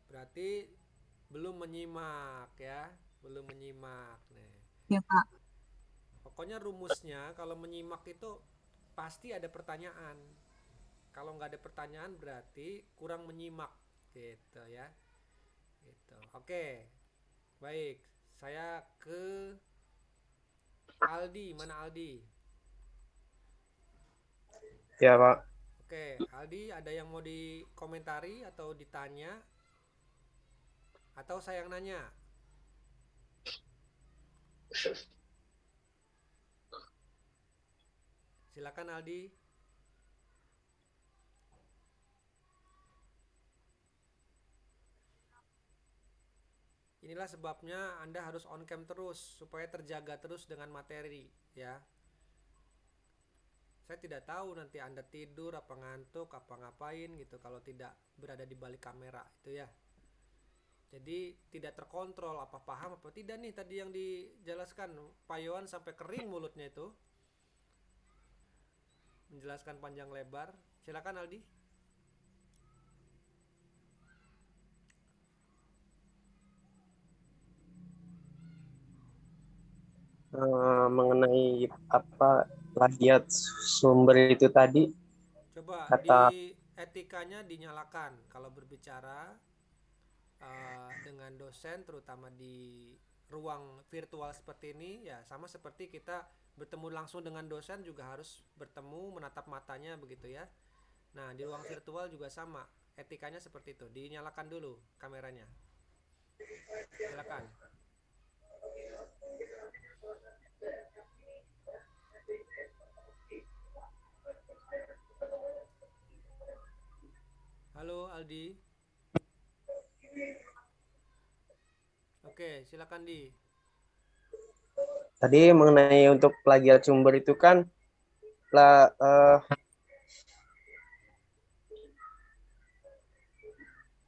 Berarti belum menyimak ya, belum menyimak nih. Ya, Pak. Pokoknya rumusnya kalau menyimak itu pasti ada pertanyaan. Kalau nggak ada pertanyaan berarti kurang menyimak gitu ya. Gitu. Oke, baik. Saya ke Aldi. Mana Aldi? Ya, Pak. Oke, Aldi, ada yang mau dikomentari atau ditanya? Atau saya yang nanya? Silakan Aldi. Inilah sebabnya Anda harus on cam terus supaya terjaga terus dengan materi ya. Saya tidak tahu nanti Anda tidur apa ngantuk apa ngapain gitu kalau tidak berada di balik kamera itu ya. Jadi tidak terkontrol apa paham apa tidak nih tadi yang dijelaskan Pak Yohan sampai kering mulutnya itu. Menjelaskan panjang lebar. Silakan Aldi. Mengenai apa plagiat sumber itu tadi, Coba kata di etikanya dinyalakan kalau berbicara dengan dosen terutama di ruang virtual seperti ini ya sama seperti kita bertemu langsung dengan dosen juga harus bertemu menatap matanya begitu ya. Nah di ruang virtual juga sama etikanya seperti itu dinyalakan dulu kameranya. Silakan. Halo Aldi. Oke, silakan Di. tadi mengenai untuk plagiat sumber itu kan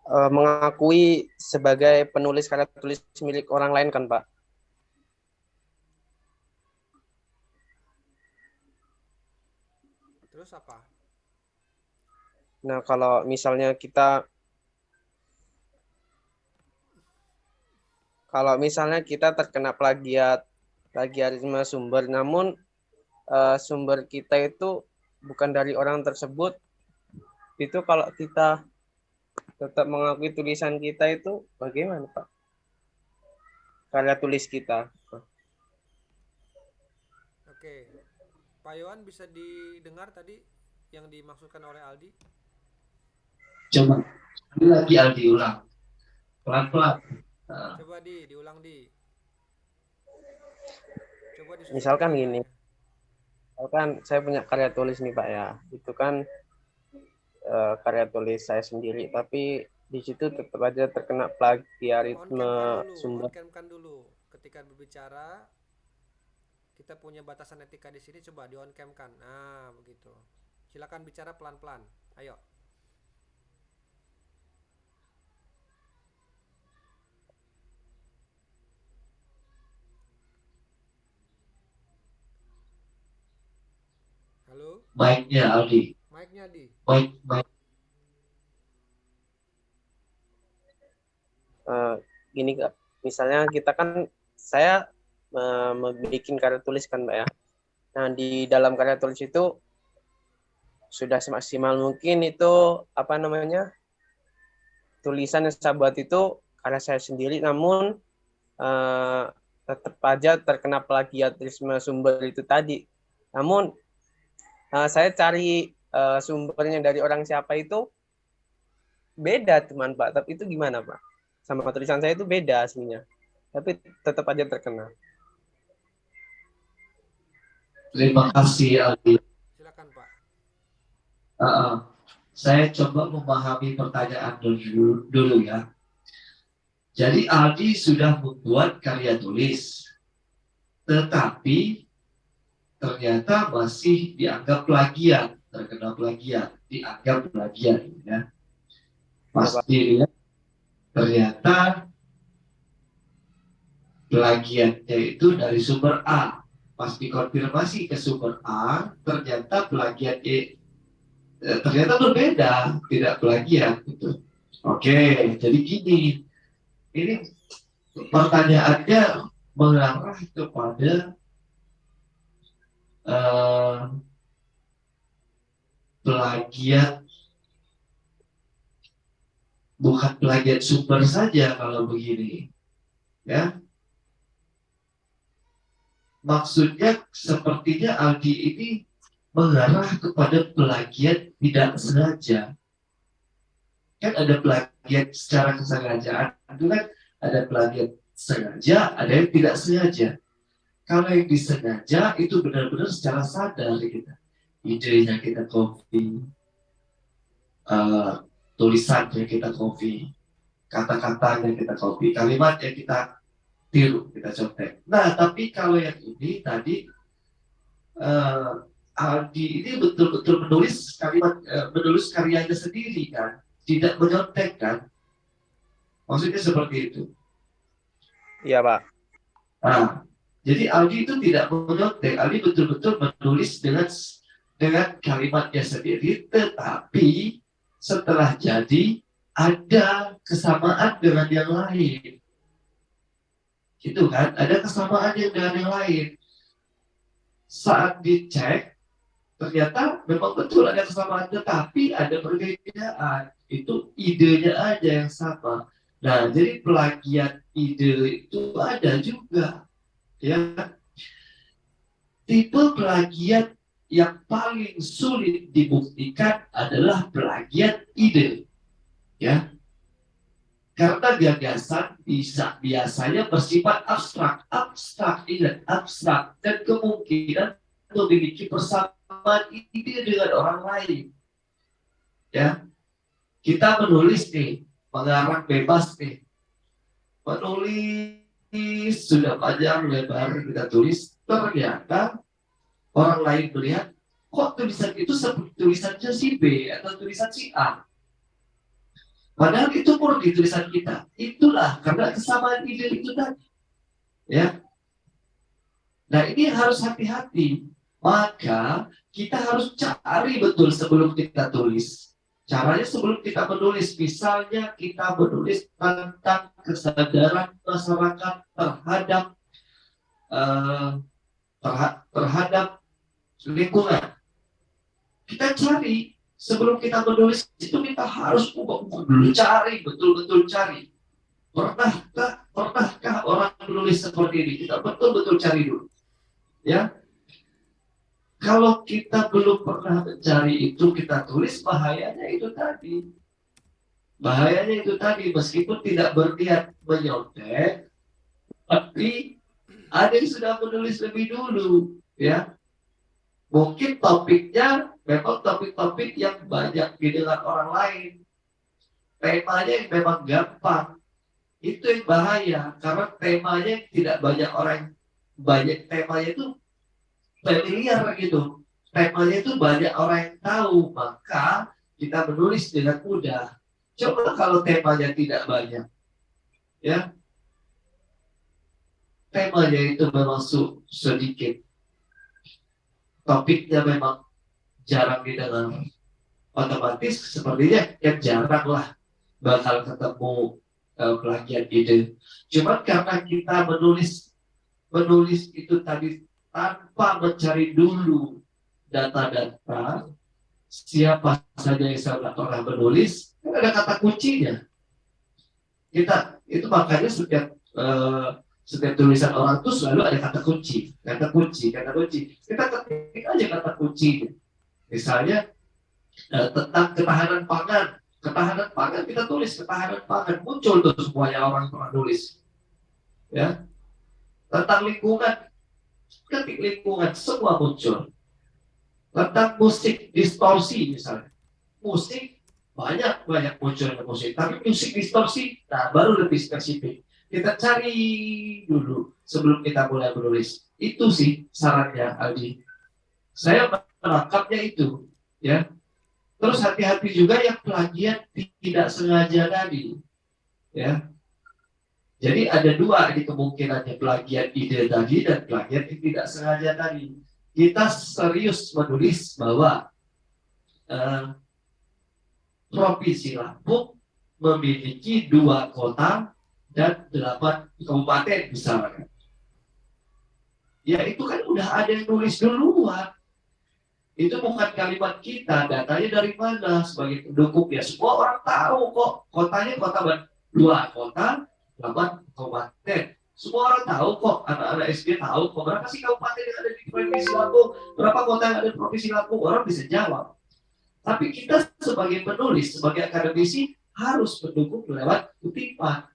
mengakui sebagai penulis karya tulis milik orang lain kan, Pak? Terus apa? Nah, kalau misalnya kita terkena plagiarisme sumber, namun sumber kita itu bukan dari orang tersebut, itu kalau kita tetap mengakui tulisan kita itu bagaimana, Pak? Karya tulis kita. Oke. Pak Yohan bisa didengar tadi yang dimaksudkan oleh Aldi? Coba ini lagi Aldi ulang pelan-pelan. Coba diulang Di. Coba disusun Misalkan gini, pertanyaannya. kan saya punya karya tulis nih, Pak ya. Itu kan karya tulis saya sendiri, tapi di situ tetap aja terkena plagiarisme sumber. On-cam-kan dulu. Ketika berbicara kita punya batasan etika di sini coba di on-cam-kan. Nah, begitu. Silakan bicara pelan-pelan. Ayo. Halo, Mic-nya Aldi. mic-nya Di. Mic. Gini, misalnya saya membuat karya tulis kan, Mbak ya. Nah, di dalam karya tulis itu sudah semaksimal mungkin itu tulisan yang saya buat itu karya saya sendiri, namun tetap aja terkena plagiarisme sumber itu tadi. Namun saya cari sumbernya dari orang siapa itu beda teman Pak, tapi itu gimana Pak? Sama tulisan saya itu beda aslinya, tapi tetap aja terkena. Terima kasih Aldi. Silakan Pak. Saya coba memahami pertanyaan dulu ya. Jadi Aldi sudah membuat karya tulis, tetapi ternyata masih dianggap plagiat, terkena plagiat, dianggap plagiat ya. Pasti ya, ternyata plagiatnya itu dari sumber A. Pas dikonfirmasi ke sumber A, ternyata plagiatnya ternyata berbeda, tidak plagiat gitu. Oke, jadi gini, ini pertanyaannya mengarah kepada plagiat, bukan plagiat sumber saja kalau begini, ya. Maksudnya sepertinya Aldi ini mengarah kepada plagiat tidak sengaja. Kan ada plagiat secara kesengajaan, itu kan ada plagiat sengaja, ada yang tidak sengaja. Kalau yang disengaja itu benar-benar secara sadar kita. Idenya kita copy, tulisannya kita copy, kata-katanya kita copy, kalimatnya kita tiru, kita contek. Nah, tapi kalau yang ini tadi Aldi ini betul-betul menulis kalimat, menulis karyanya sendiri kan, tidak menyontek kan? Maksudnya seperti itu. Iya, Pak. Nah, jadi Aldi itu tidak menyontek, Aldi betul-betul menulis dengan kalimatnya sendiri, tetapi setelah jadi ada kesamaan dengan yang lain. Gitu kan, ada kesamaan dengan yang lain. Saat dicek, ternyata memang betul ada kesamaan, tetapi ada perbedaan. Itu idenya aja yang sama. Nah, jadi plagiat ide itu ada juga. Ya, tipe plagiat yang paling sulit dibuktikan adalah plagiat ide. Ya, karena gagasan biasanya bersifat abstrak, ingat, abstrak, dan kemungkinan memiliki persamaan ide dengan orang lain. Ya, kita menulis nih, mengarang bebas nih, menulis sudah panjang lebar kita tulis, ternyata orang lain melihat kok tulisan itu seperti tulisannya si B atau tulisan si A. Padahal itu pun di tulisan kita. Itulah karena kesamaan ide itu tadi. Ya. Nah, ini harus hati-hati. Maka kita harus cari betul sebelum kita tulis. Caranya sebelum kita menulis, misalnya kita menulis tentang kesadaran masyarakat terhadap lingkungan. Kita cari sebelum kita menulis itu, kita harus dulu cari, betul-betul cari. Pernahkah orang menulis seperti ini? Kita betul-betul cari dulu. Ya. Kalau kita belum pernah mencari itu, kita tulis, bahayanya itu tadi. Bahayanya itu tadi, meskipun tidak berniat menyontek, tapi ada yang sudah menulis lebih dulu, ya. Mungkin topiknya memang topik-topik yang banyak didengar orang lain. Temanya yang memang gampang. Itu yang bahaya, karena temanya tidak banyak orang, temanya itu familiar gitu. Temanya itu banyak orang yang tahu, maka kita menulis dengan mudah. Coba kalau temanya tidak banyak, ya, temanya itu memang sedikit, topiknya memang jarang didengar, otomatis sepertinya yang jarang lah bakal ketemu plagiat ide. Cuma karena kita menulis itu tadi tanpa mencari dulu data-data siapa saja yang sudah pernah menulis, kan ada kata kuncinya. Kita itu makanya setiap tulisan orang itu selalu ada kata kunci. Kita ketik aja kata kunci. Misalnya tentang ketahanan pangan kita tulis ketahanan pangan, muncul tuh semuanya orang pernah nulis. Ya, tentang lingkungan, ketik lingkungan, semua muncul. Tentang musik distorsi misalnya, musik banyak muncul musik, tapi musik distorsi, nah baru lebih spesifik. Kita cari dulu sebelum kita mulai menulis. Itu sih sarannya, Aldi. Saya menangkapnya itu, ya. Terus hati-hati juga yang plagiat tidak sengaja tadi, ya. Jadi ada dua di kemungkinannya, plagiat ide tadi dan plagiat yang tidak sengaja tadi. Kita serius menulis bahwa Provinsi Lampung memiliki 2 kota dan 8 kabupaten misalnya. Ya itu kan udah ada yang nulis duluan. Itu bukan kalimat kita, datanya dari mana sebagai pendukung ya. Semua orang tahu kok, kotanya kota dua kota, 8 kabupaten. Semua orang tahu kok, anak-anak SD tahu kok berapa sih kabupaten yang ada di provinsi Lampung, berapa kota yang ada di provinsi Lampung, orang bisa jawab. Tapi kita sebagai penulis, sebagai akademisi harus mendukung lewat kutipan.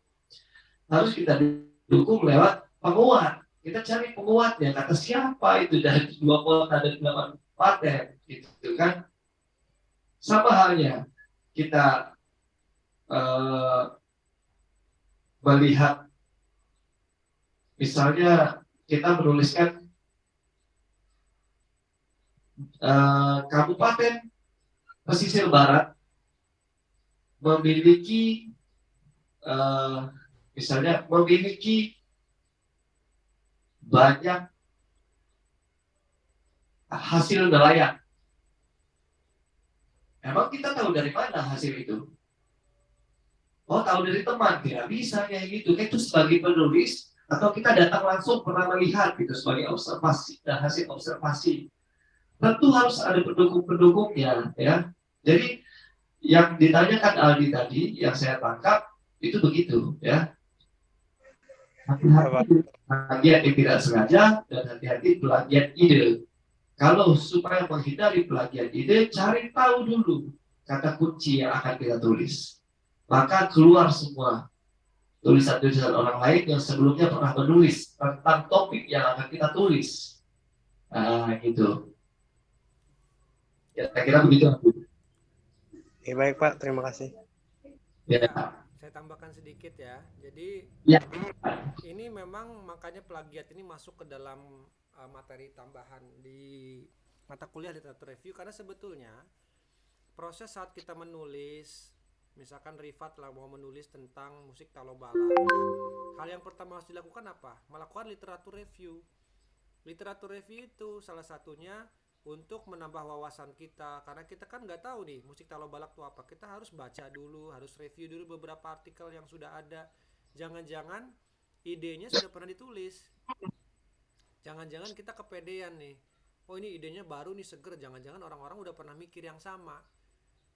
Harus kita dukung lewat penguat. Kita cari penguatnya, kata siapa itu dari 2 kota dan 8 kabupaten, gitu kan. Sama halnya kita melihat, misalnya kita menuliskan kabupaten pesisir barat memiliki misalnya memiliki banyak hasil nelayan. Emang kita tahu dari mana hasil itu? Oh, tahu dari teman. Tidak bisa kayak gitu. Itu sebagai penulis atau kita datang langsung pernah melihat gitu sebagai observasi dan hasil observasi. Tentu harus ada pendukung-pendukungnya, ya. Jadi yang ditanyakan Aldi tadi, yang saya tangkap itu begitu, ya. Hati-hati plagiat yang tidak sengaja dan hati-hati plagiat ide. Kalau supaya menghindari plagiat ide, cari tahu dulu kata kunci yang akan kita tulis. Maka keluar semua tulisan-tulisan orang lain yang sebelumnya pernah menulis tentang topik yang akan kita tulis. Nah, gitu. Ya, saya kira begitu. Ya, baik Pak, terima kasih. Ya. Saya tambahkan sedikit ya. Jadi Ya. ini memang makanya plagiat ini masuk ke dalam materi tambahan di mata kuliah literatur review, karena sebetulnya proses saat kita menulis, misalkan Rifat lah mau menulis tentang musik Talobala, hal yang pertama harus dilakukan apa? Melakukan literatur review. Literatur review itu salah satunya untuk menambah wawasan kita, karena kita kan nggak tahu nih musik Talobalak itu apa. Kita harus baca dulu, harus review dulu beberapa artikel yang sudah ada. Jangan-jangan idenya sudah pernah ditulis. Jangan-jangan kita kepedean nih. Oh, ini idenya baru nih, seger. Jangan-jangan orang-orang udah pernah mikir yang sama.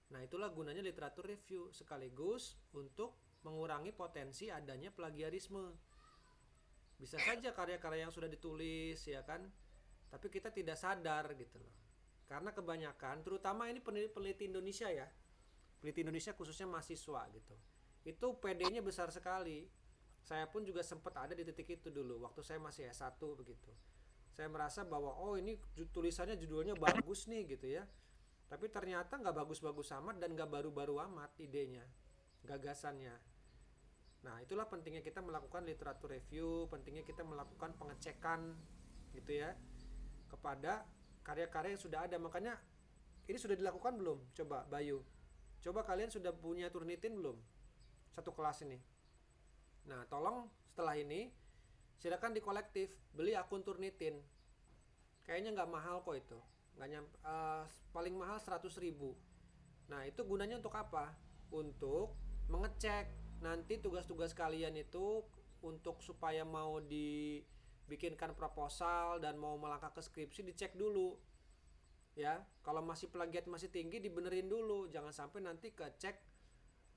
Nah, itulah gunanya literatur review, sekaligus untuk mengurangi potensi adanya plagiarisme. Bisa saja karya-karya yang sudah ditulis, ya kan, tapi kita tidak sadar gitu loh. Karena kebanyakan, terutama ini peneliti Indonesia ya, peneliti Indonesia khususnya mahasiswa gitu, itu PD-nya besar sekali. Saya pun juga sempat ada di titik itu dulu waktu saya masih S1 begitu. Saya merasa bahwa oh ini tulisannya judulnya bagus nih gitu ya, tapi ternyata nggak bagus-bagus amat dan nggak baru-baru amat idenya, gagasannya. Nah, itulah pentingnya kita melakukan literatur review, pentingnya kita melakukan pengecekan gitu ya kepada karya-karya yang sudah ada. Makanya ini sudah dilakukan belum? Coba Bayu, coba kalian sudah punya Turnitin belum? Satu kelas ini. Nah, tolong setelah ini silakan di kolektif beli akun Turnitin. Kayaknya nggak mahal kok itu, nggak paling mahal 100.000. Nah, itu gunanya untuk apa? Untuk mengecek nanti tugas-tugas kalian itu, untuk supaya mau dibikinkan proposal dan mau melangkah ke skripsi, dicek dulu ya. Kalau masih plagiat masih tinggi, dibenerin dulu, jangan sampai nanti kecek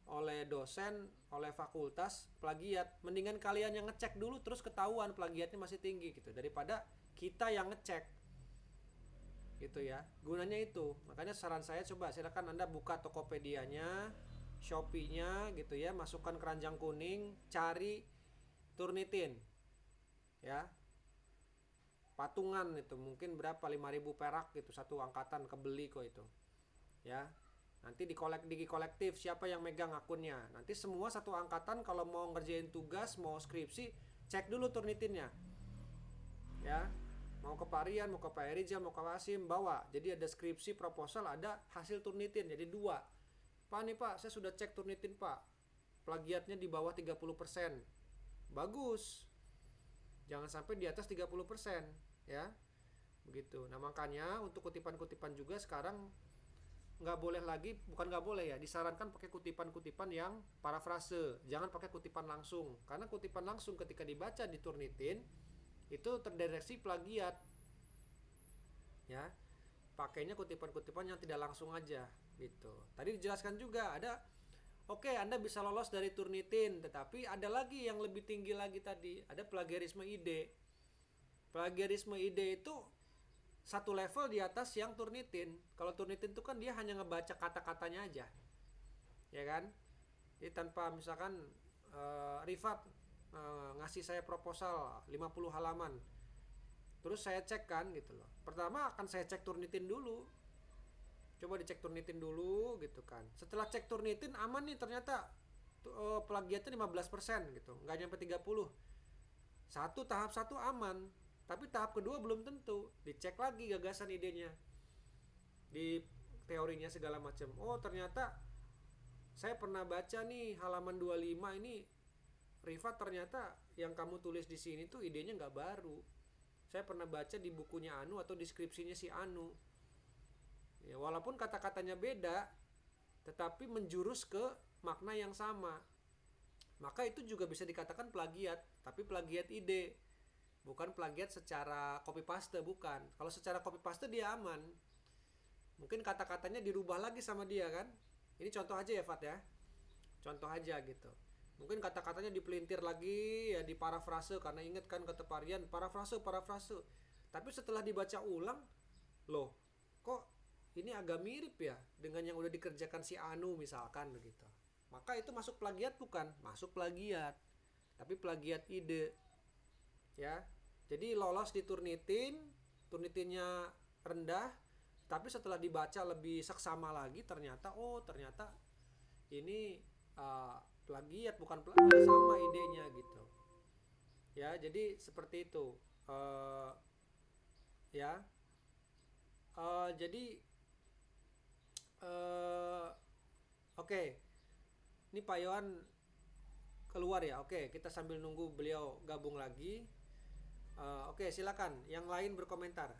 oleh dosen, oleh fakultas plagiat. Mendingan kalian yang ngecek dulu terus ketahuan plagiatnya masih tinggi gitu, daripada kita yang ngecek gitu ya. Gunanya itu. Makanya saran saya, coba silakan Anda buka Tokopedia-nya, Shopee-nya gitu ya, masukkan keranjang kuning, cari Turnitin ya, patungan itu mungkin berapa, 5.000 perak gitu, satu angkatan kebeli kok itu ya. Nanti di kolektif siapa yang megang akunnya, nanti semua satu angkatan kalau mau ngerjain tugas, mau skripsi, cek dulu Turnitinnya ya. Mau ke Pak Rian, mau ke Pak Erija, mau ke Wasim, bawa. Jadi ada skripsi, proposal, ada hasil Turnitin, jadi 2. Pak nih Pak, saya sudah cek Turnitin Pak, plagiatnya di bawah 30%. Bagus, jangan sampai di atas 30% ya, begitu. Nah, makanya untuk kutipan-kutipan juga sekarang nggak boleh lagi, bukan nggak boleh ya, disarankan pakai kutipan-kutipan yang parafrase, jangan pakai kutipan langsung, karena kutipan langsung ketika dibaca di Turnitin itu terdeteksi plagiat ya. pakainya kutipan-kutipan yang tidak langsung aja gitu. Tadi dijelaskan juga ada, oke, Anda bisa lolos dari Turnitin, tetapi ada lagi yang lebih tinggi lagi tadi, ada plagiarisme ide. Plagiarisme ide itu satu level di atas yang Turnitin. Kalau Turnitin itu kan dia hanya ngebaca kata-katanya aja, ya kan? Jadi tanpa misalkan Rifat ngasih saya proposal 50 halaman, terus saya cek kan gitu loh. Pertama akan saya cek Turnitin dulu, coba dicek Turnitin dulu gitu kan. Setelah cek Turnitin aman nih, ternyata plagiatnya 15% gitu, nggak nyampe 30. Tahap satu aman, tapi tahap kedua belum tentu. Dicek lagi gagasan idenya, di teorinya segala macam. Oh ternyata saya pernah baca nih halaman 25 ini, Rifat, ternyata yang kamu tulis di sini tuh idenya nggak baru. Saya pernah baca di bukunya Anu atau deskripsinya si Anu. Ya, walaupun kata-katanya beda, tetapi menjurus ke makna yang sama. Maka itu juga bisa dikatakan plagiat, tapi plagiat ide. Bukan plagiat secara copy paste, bukan. Kalau secara copy paste dia aman. Mungkin kata-katanya dirubah lagi sama dia kan. Ini contoh aja ya Fat ya. Contoh aja gitu. Mungkin kata-katanya dipelintir lagi ya, diparafrase, karena inget kan kata Parian, parafrase. Tapi setelah dibaca ulang, loh kok ini agak mirip ya dengan yang udah dikerjakan si Anu misalkan begitu. Maka itu masuk plagiat bukan? Masuk plagiat. Tapi plagiat ide. Ya. Jadi lolos di Turnitin, Turnitinnya rendah, tapi setelah dibaca lebih seksama lagi ternyata ini plagiat, bukan sama idenya gitu ya. Jadi seperti itu ya. Jadi oke. Ini Pak Yohan keluar ya. Oke, kita sambil nunggu beliau gabung lagi. Oke, silakan yang lain berkomentar.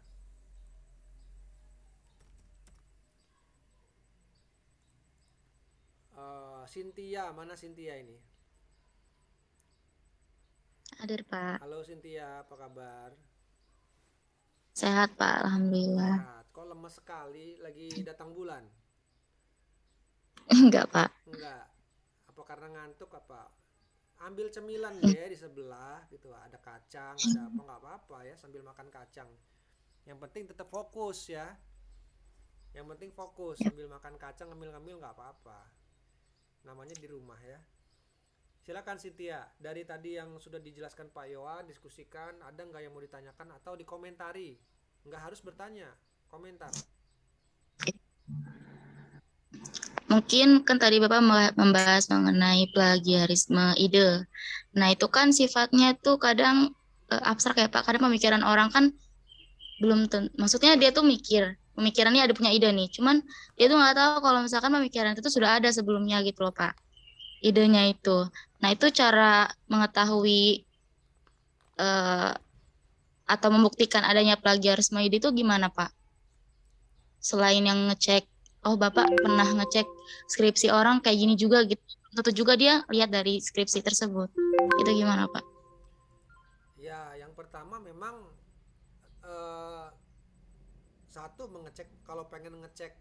Cynthia, mana Cynthia ini? Hadir Pak. Halo Cynthia, apa kabar? Sehat Pak, Alhamdulillah. Sehat. Kok lemes sekali, lagi datang bulan? Enggak Pak. Enggak. Apa karena ngantuk apa? Ambil cemilan deh di sebelah gitu, ada kacang, ada apa, nggak apa-apa ya, sambil makan kacang. Yang penting tetap fokus ya. Yang penting fokus, sambil makan kacang ngemil-ngemil nggak apa-apa. Namanya di rumah ya. Silakan Cynthia, dari tadi yang sudah dijelaskan Pak Yohan, diskusikan, ada nggak yang mau ditanyakan atau dikomentari? Nggak harus bertanya, komentar. Mungkin kan tadi Bapak membahas mengenai plagiarisme ide. Nah itu kan sifatnya tuh kadang abstrak ya Pak. Kadang pemikiran orang kan belum maksudnya dia tuh pemikirannya ada punya ide nih. Cuman dia tuh nggak tahu kalau misalkan pemikiran itu sudah ada sebelumnya gitu loh Pak. Idenya itu. Nah itu cara mengetahui atau membuktikan adanya plagiarisme ide itu gimana Pak? Selain yang ngecek, oh Bapak pernah ngecek skripsi orang kayak gini juga gitu. Tentu juga dia lihat dari skripsi tersebut. Itu gimana Pak? Ya, yang pertama memang satu mengecek, kalau pengen ngecek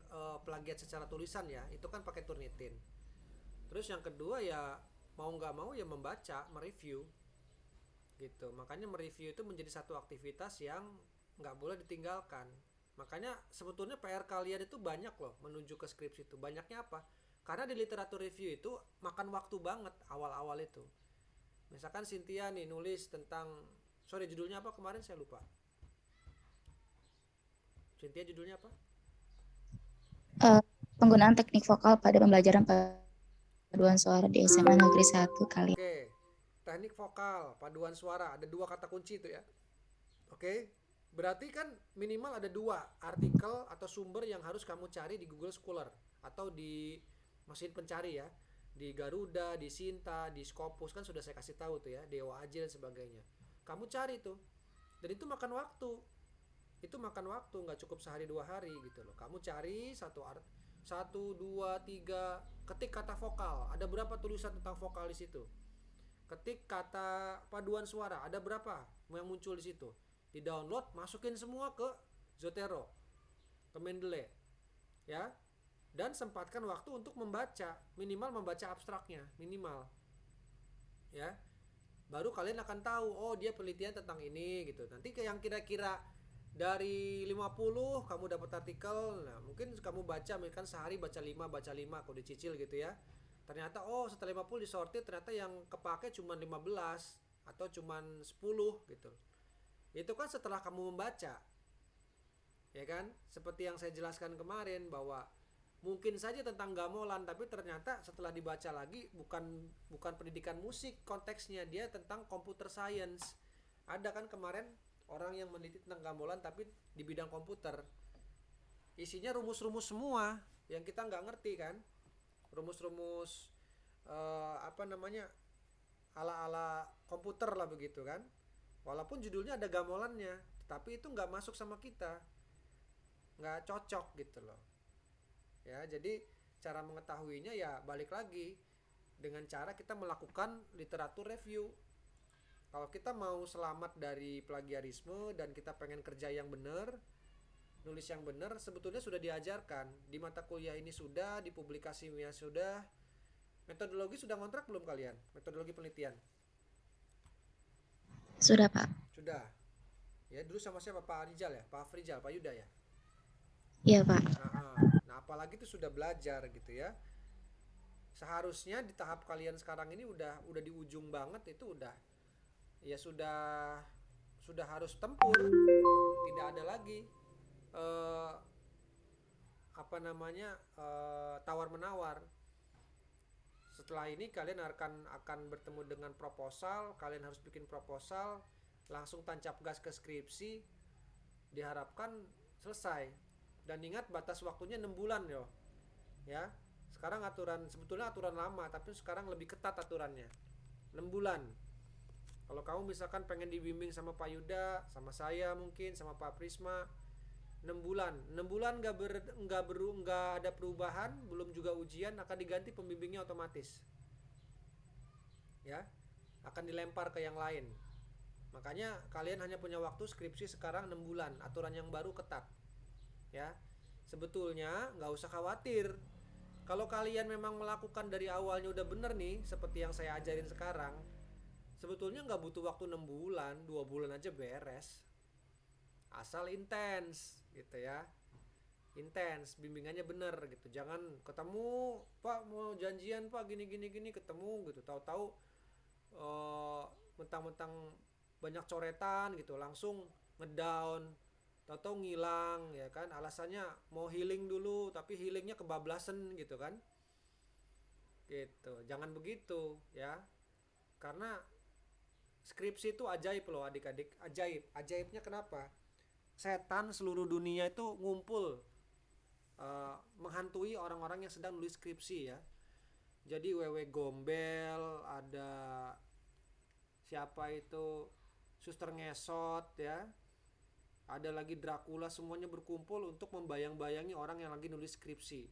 plagiat secara tulisan ya, itu kan pakai Turnitin. Terus yang kedua ya mau nggak mau ya membaca, mereview gitu. Makanya mereview itu menjadi satu aktivitas yang nggak boleh ditinggalkan. Makanya sebetulnya PR kalian itu banyak loh menuju ke skripsi itu. Banyaknya apa? Karena di literatur review itu makan waktu banget awal-awal itu. Misalkan Cynthia nih nulis tentang, judulnya apa kemarin saya lupa. Cynthia judulnya apa? Penggunaan teknik vokal pada pembelajaran paduan suara di SMA Negeri 1 kali. Oke. Teknik vokal, paduan suara, ada 2 kata kunci itu ya. Oke. Berarti kan minimal ada 2 artikel atau sumber yang harus kamu cari di Google Scholar atau di mesin pencari ya. Di Garuda, di Sinta, di Scopus kan sudah saya kasih tahu tuh ya, Dewa Aji dan sebagainya. Kamu cari tuh. Dan itu makan waktu. Itu makan waktu, nggak cukup sehari 2 hari gitu loh. Kamu cari 1, 2, 3, ketik kata vokal. Ada berapa tulisan tentang vokal di situ? Ketik kata paduan suara, ada berapa yang muncul di situ? Di download, masukin semua ke Zotero. ke Mendeley, ya. Dan sempatkan waktu untuk membaca, minimal membaca abstraknya, minimal. Ya. Baru kalian akan tahu, oh dia penelitian tentang ini gitu. Nanti ke yang kira-kira dari 50 kamu dapat artikel, nah mungkin kamu baca, misalkan sehari baca 5, kalau dicicil gitu ya. Ternyata oh setelah 50 disortir, ternyata yang kepake cuma 15 atau cuma 10 gitu. Itu kan setelah kamu membaca. Ya kan? Seperti yang saya jelaskan kemarin bahwa mungkin saja tentang gamelan, tapi ternyata setelah dibaca lagi bukan pendidikan musik konteksnya, dia tentang computer science. Ada kan kemarin orang yang meneliti tentang gamelan tapi di bidang komputer, isinya rumus-rumus semua yang kita nggak ngerti kan, rumus-rumus ala-ala komputer lah begitu kan, walaupun judulnya ada gamelannya tapi itu nggak masuk sama kita, nggak cocok gitu loh ya. Jadi cara mengetahuinya ya balik lagi dengan cara kita melakukan literatur review. Kalau kita mau selamat dari plagiarisme dan kita pengen kerja yang benar, nulis yang benar, sebetulnya sudah diajarkan di mata kuliah ini, sudah di publikasinya sudah. Metodologi sudah ngontrak belum kalian? Metodologi penelitian Sudah, Pak. sudah ya. Dulu sama siapa? Pak Rizal ya, Pak Afrizal, Pak Yuda ya. Iya, Pak. Nah apalagi itu sudah belajar gitu ya. Seharusnya di tahap kalian sekarang ini udah di ujung banget, itu udah ya sudah harus tempur, tidak ada lagi tawar menawar. Setelah ini kalian akan bertemu dengan proposal, kalian harus bikin proposal, langsung tancap gas ke skripsi, diharapkan selesai. Dan ingat batas waktunya 6 bulan yo. Ya. Sekarang sebetulnya aturan lama, tapi sekarang lebih ketat aturannya. 6 bulan. Kalau kamu misalkan pengen dibimbing sama Pak Yuda, sama saya mungkin, sama Pak Prisma, 6 bulan. 6 bulan nggak ada perubahan, belum juga ujian, akan diganti pembimbingnya otomatis. Ya. Akan dilempar ke yang lain. Makanya kalian hanya punya waktu skripsi sekarang 6 bulan. Aturan yang baru ketat. Ya. Sebetulnya nggak usah khawatir. Kalau kalian memang melakukan dari awalnya udah bener nih, seperti yang saya ajarin sekarang, sebetulnya nggak butuh waktu 6 bulan, 2 bulan aja beres. Asal intens gitu ya. Intens, bimbingannya bener gitu. Jangan ketemu, Pak mau janjian Pak gini ketemu gitu. Tahu-tahu mentang-mentang banyak coretan gitu, langsung ngedown. Tahu-tahu ngilang ya kan. Alasannya mau healing dulu, tapi healingnya kebablasan gitu kan. Gitu. Jangan begitu ya. Karena skripsi itu ajaib loh adik-adik, ajaib. Ajaibnya kenapa? Setan seluruh dunia itu ngumpul menghantui orang-orang yang sedang nulis skripsi ya. Jadi Wewe Gombel, ada siapa itu, Suster Ngesot ya, ada lagi Dracula, semuanya berkumpul untuk membayang-bayangi orang yang lagi nulis skripsi.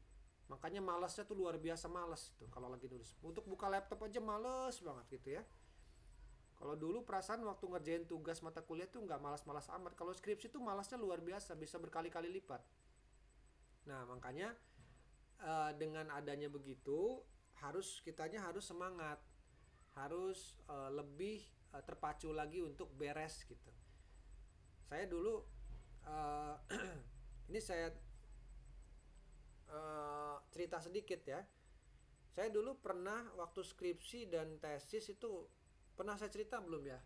Makanya malasnya tuh luar biasa malas tuh kalau lagi nulis. Untuk buka laptop aja males banget gitu ya. Kalau dulu perasaan waktu ngerjain tugas mata kuliah tuh nggak malas-malas amat. Kalau skripsi tuh malasnya luar biasa, bisa berkali-kali lipat. Nah makanya dengan adanya begitu, kitanya harus semangat, harus lebih terpacu lagi untuk beres gitu. Saya dulu ini saya cerita sedikit ya. Saya dulu pernah waktu skripsi dan tesis itu, pernah saya cerita belum ya?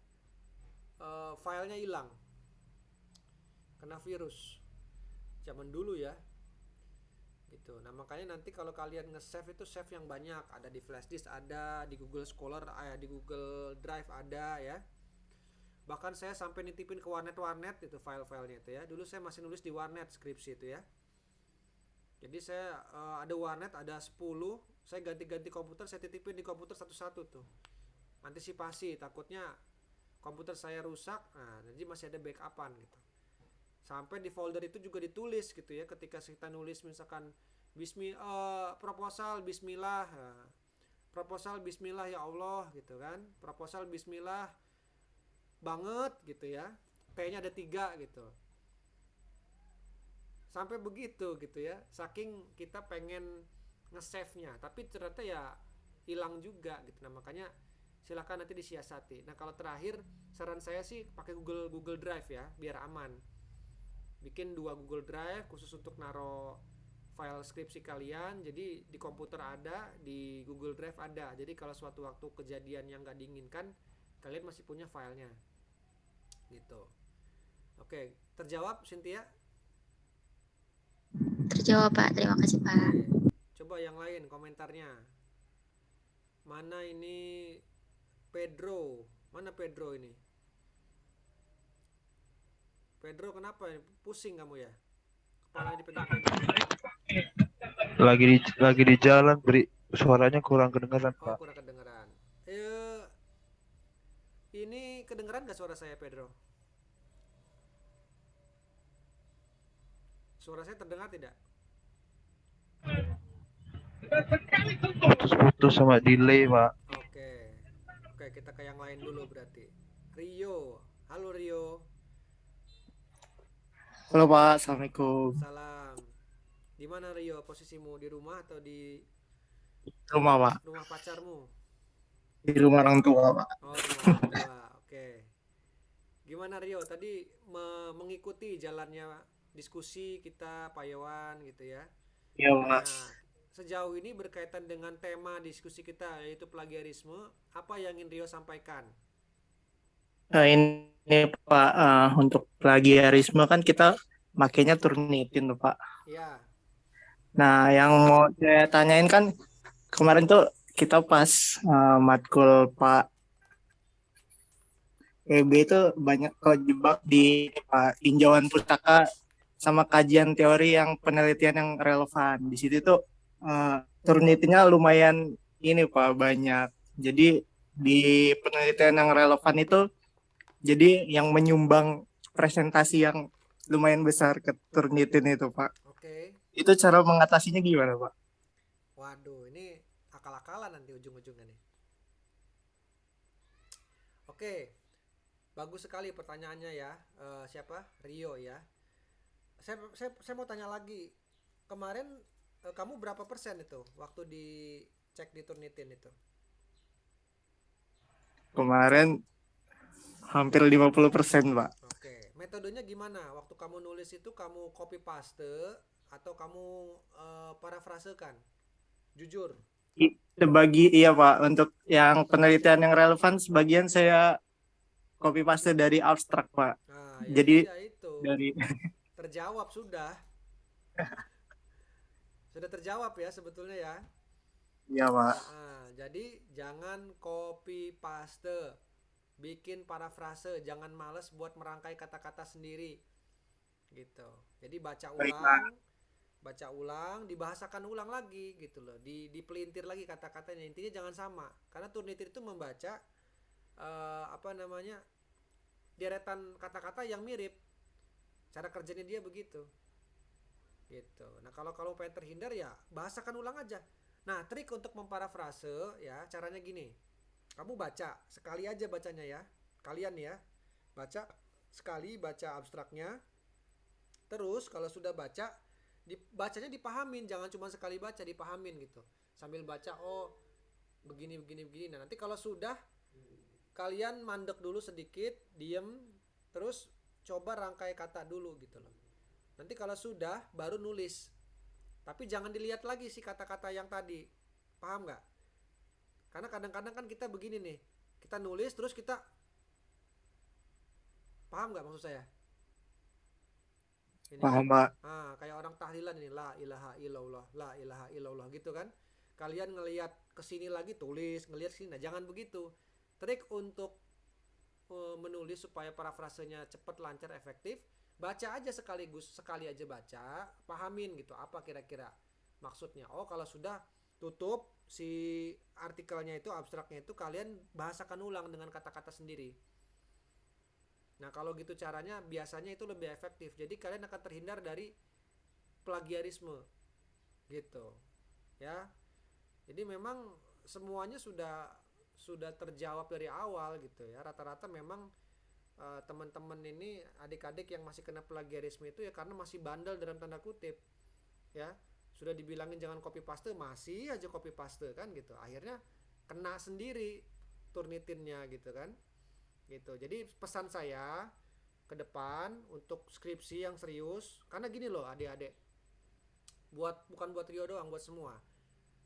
Filenya hilang, kena virus. Zaman dulu ya. Gitu. Nah makanya nanti kalau kalian nge-save itu save yang banyak. Ada di flash disk, ada di Google Scholar, di Google Drive ada ya. Bahkan saya sampai nitipin ke warnet itu file-filenya itu ya. Dulu saya masih nulis di warnet skripsi itu ya. Jadi saya ada warnet, ada 10, saya ganti-ganti komputer, saya titipin di komputer satu-satu tuh. Antisipasi takutnya komputer saya rusak. Nah, jadi masih ada backupan gitu. Sampai di folder itu juga ditulis gitu ya, ketika kita nulis misalkan proposal bismillah. Proposal bismillah ya Allah gitu kan. Proposal bismillah banget gitu ya, P-nya ada 3 gitu. sampai begitu gitu ya, saking kita pengen nge-save-nya tapi ternyata ya hilang juga gitu. Nah makanya silakan nanti disiasati. Nah kalau terakhir saran saya sih pakai Google Google Drive ya biar aman. Bikin 2 Google Drive khusus untuk naro file skripsi kalian. Jadi di komputer ada, di Google Drive ada. Jadi kalau suatu waktu kejadian yang nggak diinginkan, kalian masih punya filenya. Gitu. Oke, terjawab Cynthia? Terjawab Pak, terima kasih Pak. Oke. Coba yang lain komentarnya. Mana ini Pedro? Mana Pedro ini? Pedro kenapa? Pusing kamu ya? Kepalanya dipegang-pegang. Lagi di jalan, Bri. Suaranya kurang kedengaran, Oh, Pak. kurang kedengeran. Ini kedengeran gak suara saya, Pedro? Suara saya terdengar tidak? Putus-putus sama delay, Pak. Oke. Oke, kita ke yang lain dulu berarti. Rio. Halo Rio. Halo Pak, Assalamualaikum. Salam. Di mana Rio posisimu? Di rumah atau di Rumah Pak, rumah pacarmu? di rumah orang tua Pak. Oh, di rumah orang tua. Oke. Gimana Rio? Tadi mengikuti jalannya diskusi kita Pak Yowan gitu ya. Iya Nah, Pak. sejauh ini berkaitan dengan tema diskusi kita yaitu plagiarisme, apa yang ingin Rio sampaikan? Ini Pak, untuk plagiarisme kan kita makainya Turnitin tuh Pak. Ya, Nah, yang mau saya tanyain kan kemarin tuh kita pas matkul Pak EB itu banyak kejebak di Pak tinjauan pustaka sama kajian teori yang penelitian yang relevan. Di situ tuh Turnitinnya lumayan ini Pak banyak. Jadi di penelitian yang relevan itu jadi yang menyumbang presentasi yang lumayan besar ke Turnitin itu Pak. oke. Itu cara mengatasinya gimana Pak? Waduh, ini akal-akalan nanti ujung-ujungnya nih. Oke, bagus sekali pertanyaannya ya. Siapa? Rio ya. Saya mau tanya lagi. Kemarin kamu berapa persen itu waktu dicek di Turnitin itu? Kemarin hampir 50% Pak. Oke, metodenya gimana? Waktu kamu nulis itu kamu copy paste atau kamu parafrasekan? Jujur. Iya Pak, untuk yang penelitian yang relevan sebagian saya copy paste dari abstrak Pak. Nah, Jadi ya itu. dari Terjawab sudah. Sudah terjawab ya sebetulnya ya. iya Pak. Nah, jadi jangan copy paste. Bikin parafrase, jangan males buat merangkai kata-kata sendiri. Gitu. Jadi Baik, Pak. baca ulang, dibahasakan ulang lagi gitu loh. Dipelintir lagi kata-katanya. Intinya jangan sama. Karena Turnitin itu membaca deretan kata-kata yang mirip. Cara kerjanya dia begitu. Gitu. Nah, kalau pengen terhindar ya bahasakan ulang aja. Nah, trik untuk memparafrase ya caranya gini. Kamu baca sekali aja bacanya ya. Kalian ya. Baca sekali, baca abstraknya. Terus kalau sudah baca bacanya dipahamin, jangan cuma sekali baca, dipahamin gitu. Sambil baca oh begini. Nah, nanti kalau sudah kalian mandek dulu sedikit, diem, terus coba rangkai kata dulu gitu loh. Nanti kalau sudah baru nulis. Tapi jangan dilihat lagi si kata-kata yang tadi. Paham nggak? Karena kadang-kadang kan kita begini nih. Kita nulis terus kita paham nggak maksud saya? Ini Paham kan, Pak. kayak orang tahlilan ini la ilaha illallah gitu kan. Kalian ngelihat kesini lagi tulis, ngelihat sini. Nah, jangan begitu. Trik untuk menulis supaya parafrasenya cepat, lancar, efektif, baca aja sekali aja baca, pahamin gitu apa kira-kira maksudnya. Oh, kalau sudah tutup si artikelnya itu, abstraknya itu, kalian bahasakan ulang dengan kata-kata sendiri. Nah, kalau gitu caranya biasanya itu lebih efektif. Jadi kalian akan terhindar dari plagiarisme. Gitu. Ya. Jadi memang semuanya sudah terjawab dari awal gitu ya. Rata-rata memang teman-teman ini, adik-adik yang masih kena plagiarisme itu ya karena masih bandel dalam tanda kutip ya. Sudah dibilangin jangan copy paste, masih aja copy paste kan gitu, akhirnya kena sendiri Turnitinnya gitu kan gitu. Jadi pesan saya ke depan untuk skripsi yang serius, karena gini loh adik-adik, bukan buat Rio doang, buat semua.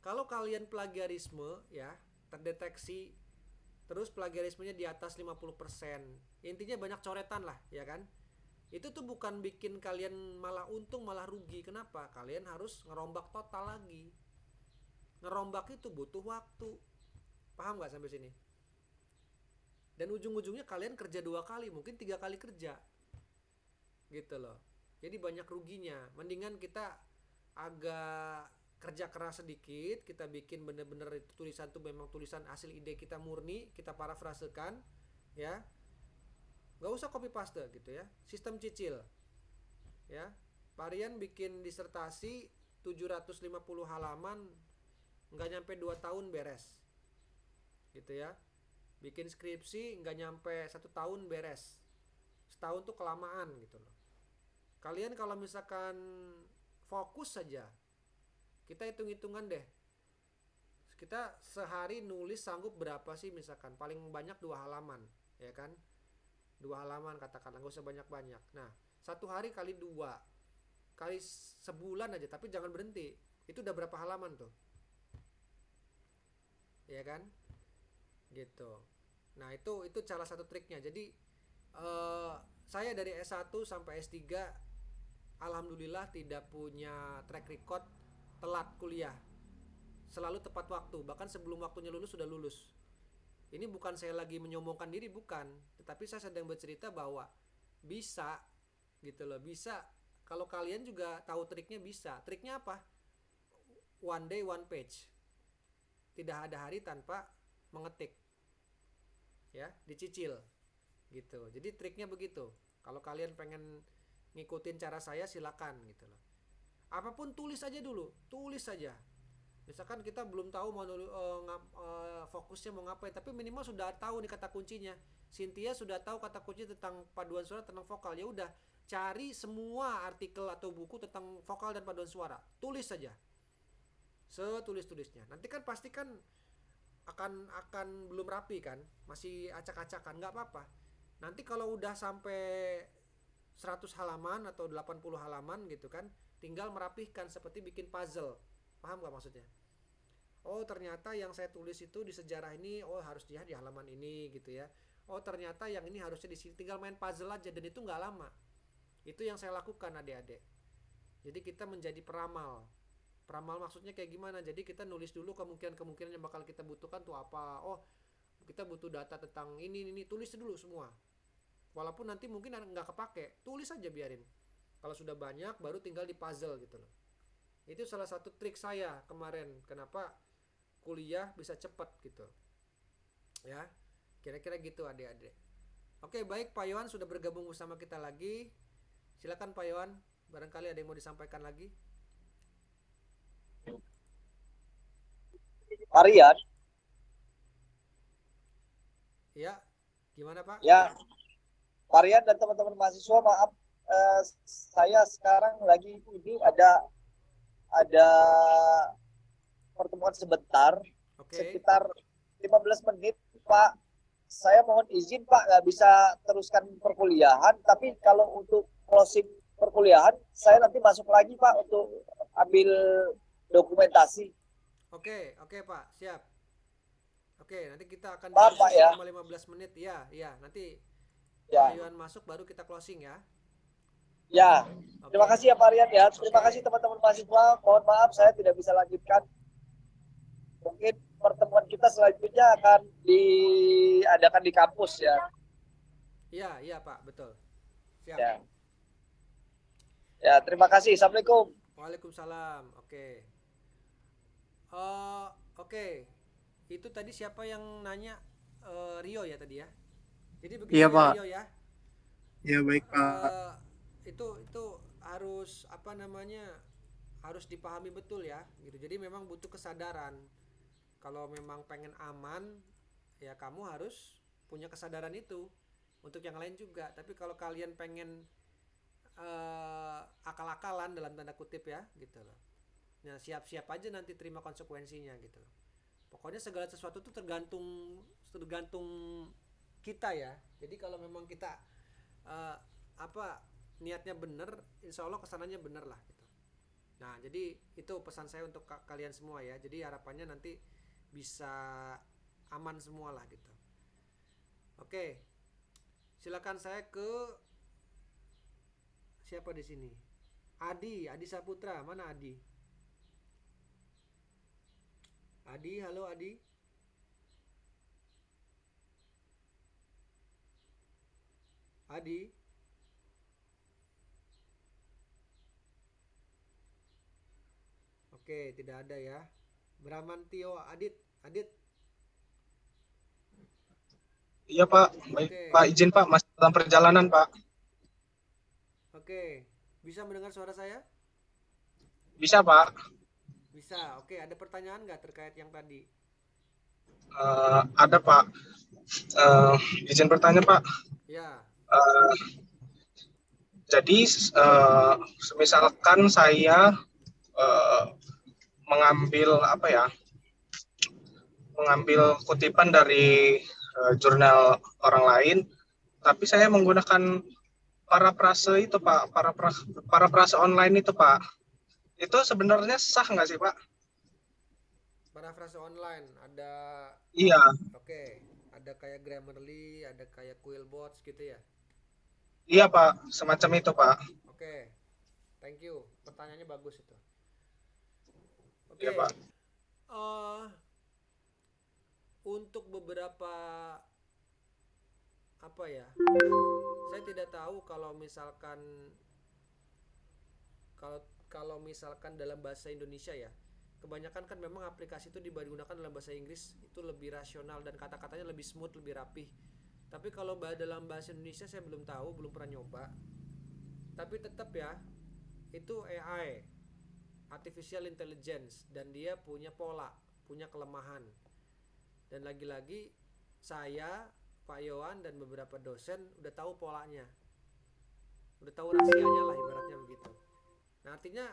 Kalau kalian plagiarisme ya, terdeteksi terus plagiarismenya di atas 50%, intinya banyak coretan lah ya kan, itu tuh bukan bikin kalian malah untung, malah rugi. Kenapa? Kalian harus ngerombak total lagi. Ngerombak itu butuh waktu, paham gak sampai sini? Dan ujung-ujungnya kalian kerja 2 kali, mungkin 3 kali kerja gitu loh. Jadi banyak ruginya. Mendingan kita agak kerja keras sedikit, kita bikin bener-bener itu tulisan tuh memang tulisan hasil ide kita murni, kita parafrasekan ya, nggak usah copy paste gitu ya, sistem cicil ya. Parian bikin disertasi 750 halaman, nggak nyampe 2 tahun beres gitu ya. Bikin skripsi nggak nyampe 1 tahun beres, setahun tuh kelamaan gitu loh. Kalian kalau misalkan fokus saja, kita hitung-hitungan deh, kita sehari nulis sanggup berapa sih, misalkan paling banyak 2 halaman ya kan, 2 halaman katakanlah, gak usah banyak-banyak. Nah 1 hari kali 2 kali sebulan aja, tapi jangan berhenti, itu udah berapa halaman tuh ya kan gitu. Nah itu salah satu triknya. Jadi saya dari S1 sampai S3 alhamdulillah tidak punya track record telat kuliah, selalu tepat waktu, bahkan sebelum waktunya lulus sudah lulus. Ini bukan saya lagi menyombongkan diri, bukan, tetapi saya sedang bercerita bahwa bisa gitu loh, bisa. Kalau kalian juga tahu triknya, bisa. Triknya apa? One day one page, tidak ada hari tanpa mengetik ya, dicicil gitu. Jadi triknya begitu. Kalau kalian pengen ngikutin cara saya silakan gitu loh. Apapun tulis aja dulu, tulis saja. Misalkan kita belum tahu mau fokusnya mau ngapain, tapi minimal sudah tahu nih kata kuncinya. Cynthia sudah tahu kata kunci tentang paduan suara, tentang vokal. Ya udah, cari semua artikel atau buku tentang vokal dan paduan suara, tulis saja setulis-tulisnya. Nanti kan pasti kan akan belum rapi kan, masih acak-acakan, nggak apa-apa. Nanti kalau udah sampai 100 halaman atau 80 halaman gitu kan, tinggal merapihkan seperti bikin puzzle. Paham gak maksudnya? Oh ternyata yang saya tulis itu di sejarah ini, oh harus di halaman ini gitu ya. Oh ternyata yang ini harusnya di sini, tinggal main puzzle aja, dan itu nggak lama. Itu yang saya lakukan adik-adik. Jadi kita menjadi peramal. Peramal maksudnya kayak gimana? Jadi kita nulis dulu kemungkinan yang bakal kita butuhkan tuh apa. Oh kita butuh data tentang ini, tulis dulu semua. Walaupun nanti mungkin nggak kepake, tulis aja biarin. Kalau sudah banyak baru tinggal di puzzle gitu loh. Itu salah satu trik saya kemarin, kenapa kuliah bisa cepat gitu ya, kira-kira gitu adik-adik. Oke baik, Pak Yohan sudah bergabung bersama kita lagi. Silakan Pak Yohan, barangkali ada yang mau disampaikan lagi. Arian, ya gimana Pak? ya Arian dan teman-teman mahasiswa, maaf saya sekarang lagi ini ada pertemuan sebentar, sekitar 15 menit Pak. Saya mohon izin Pak, nggak bisa teruskan perkuliahan, tapi kalau untuk closing perkuliahan saya nanti masuk lagi Pak untuk ambil dokumentasi. Oke Pak, siap. Oke, nanti kita akan Pak ya, selama 15 menit ya, nanti ya. Pak Yohan masuk baru kita closing ya. Ya, terima kasih ya Pak Rian ya. Terima kasih teman-teman mahasiswa. Mohon maaf saya tidak bisa lanjutkan. Mungkin pertemuan kita selanjutnya akan diadakan di kampus ya. Iya Pak, betul. Siap. Ya, terima kasih. Assalamualaikum. Waalaikumsalam. Oke. Itu tadi siapa yang nanya? Rio ya tadi ya. Jadi begitu iya, ya Pak. Rio ya. Ya baik Pak. Itu harus harus dipahami betul ya gitu. Jadi memang butuh kesadaran. Kalau memang pengen aman ya kamu harus punya kesadaran itu. untuk yang lain juga. Tapi kalau kalian pengen akal-akalan dalam tanda kutip ya gitu loh, nah siap-siap aja nanti terima konsekuensinya gitu loh. Pokoknya segala sesuatu tuh tergantung kita ya. Jadi kalau memang kita niatnya bener, insya Allah kesananya bener lah gitu. Nah jadi itu pesan saya untuk kalian semua ya. Jadi harapannya nanti bisa aman semua lah gitu. Oke, silakan saya ke siapa di sini? Adi Saputra, mana Adi? Adi, halo Adi. Adi. Oke, tidak ada ya. Bramantio Adit. Iya Pak, baik Oke. Pak, izin Pak, masih dalam perjalanan Pak. Oke, bisa mendengar suara saya? Bisa Pak. Bisa. Oke, ada pertanyaan nggak terkait yang tadi? Ada Pak. Izin bertanya Pak. Ya. Jadi misalkan saya mengambil kutipan dari jurnal orang lain, tapi saya menggunakan parafrase itu Pak, parafrase online itu Pak. Itu sebenarnya sah nggak sih Pak? Parafrase online ada. Iya. Oke, ada kayak Grammarly, ada kayak Quillbots gitu ya? Iya Pak, semacam itu Pak. Oke, thank you. Pertanyaannya bagus itu. Oke. Iya Pak. Untuk beberapa saya tidak tahu kalau misalkan dalam bahasa Indonesia ya, kebanyakan kan memang aplikasi itu digunakan dalam bahasa Inggris itu lebih rasional dan kata-katanya lebih smooth, lebih rapih. Tapi kalau dalam bahasa Indonesia saya belum tahu, belum pernah nyoba. Tapi tetap ya, itu AI, artificial intelligence, dan dia punya pola, punya kelemahan. Dan lagi-lagi saya, Pak Yohan dan beberapa dosen udah tahu polanya, udah tahu rahasianya lah ibaratnya begitu. Nah artinya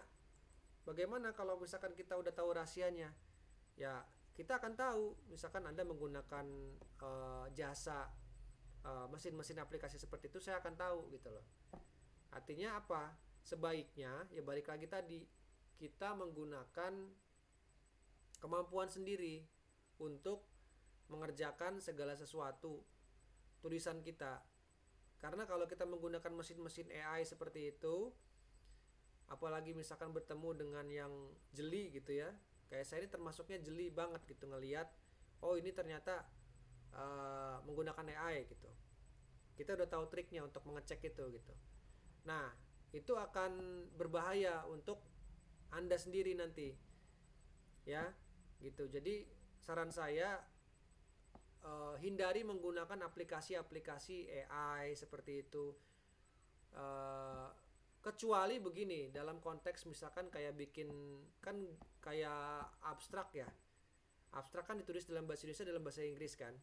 bagaimana kalau misalkan kita udah tahu rahasianya, ya kita akan tahu misalkan Anda menggunakan jasa mesin-mesin aplikasi seperti itu, saya akan tahu gitu loh. Artinya apa? Sebaiknya ya balik lagi tadi, kita menggunakan kemampuan sendiri untuk mengerjakan segala sesuatu tulisan kita. Karena kalau kita menggunakan mesin-mesin AI seperti itu, apalagi misalkan bertemu dengan yang jeli gitu ya, kayak saya ini termasuknya jeli banget gitu ngelihat, oh ini ternyata menggunakan AI gitu. Kita udah tahu triknya untuk mengecek itu gitu. Nah itu akan berbahaya untuk Anda sendiri nanti ya gitu. Jadi saran saya, hindari menggunakan aplikasi-aplikasi AI seperti itu, kecuali begini, dalam konteks misalkan kayak bikin, kan kayak abstrak ya, abstrak kan ditulis dalam bahasa Indonesia, dalam bahasa Inggris kan.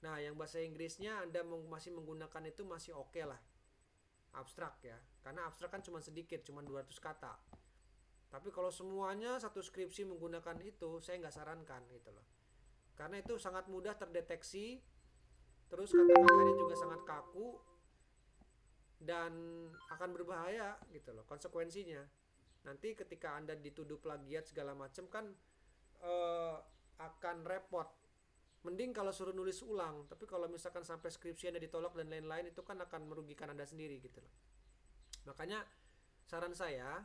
Nah yang bahasa Inggrisnya Anda masih menggunakan itu masih oke lah, abstrak ya, karena abstrak kan cuma sedikit, cuma 200 kata. Tapi kalau semuanya satu skripsi menggunakan itu, saya nggak sarankan gitu loh. Karena itu sangat mudah terdeteksi, terus kata-katanya juga sangat kaku, dan akan berbahaya gitu loh konsekuensinya. Nanti ketika Anda dituduh plagiat segala macam kan akan repot. Mending kalau suruh nulis ulang, tapi kalau misalkan sampai skripsi Anda ditolak dan lain-lain, itu kan akan merugikan Anda sendiri gitu loh. Makanya saran saya,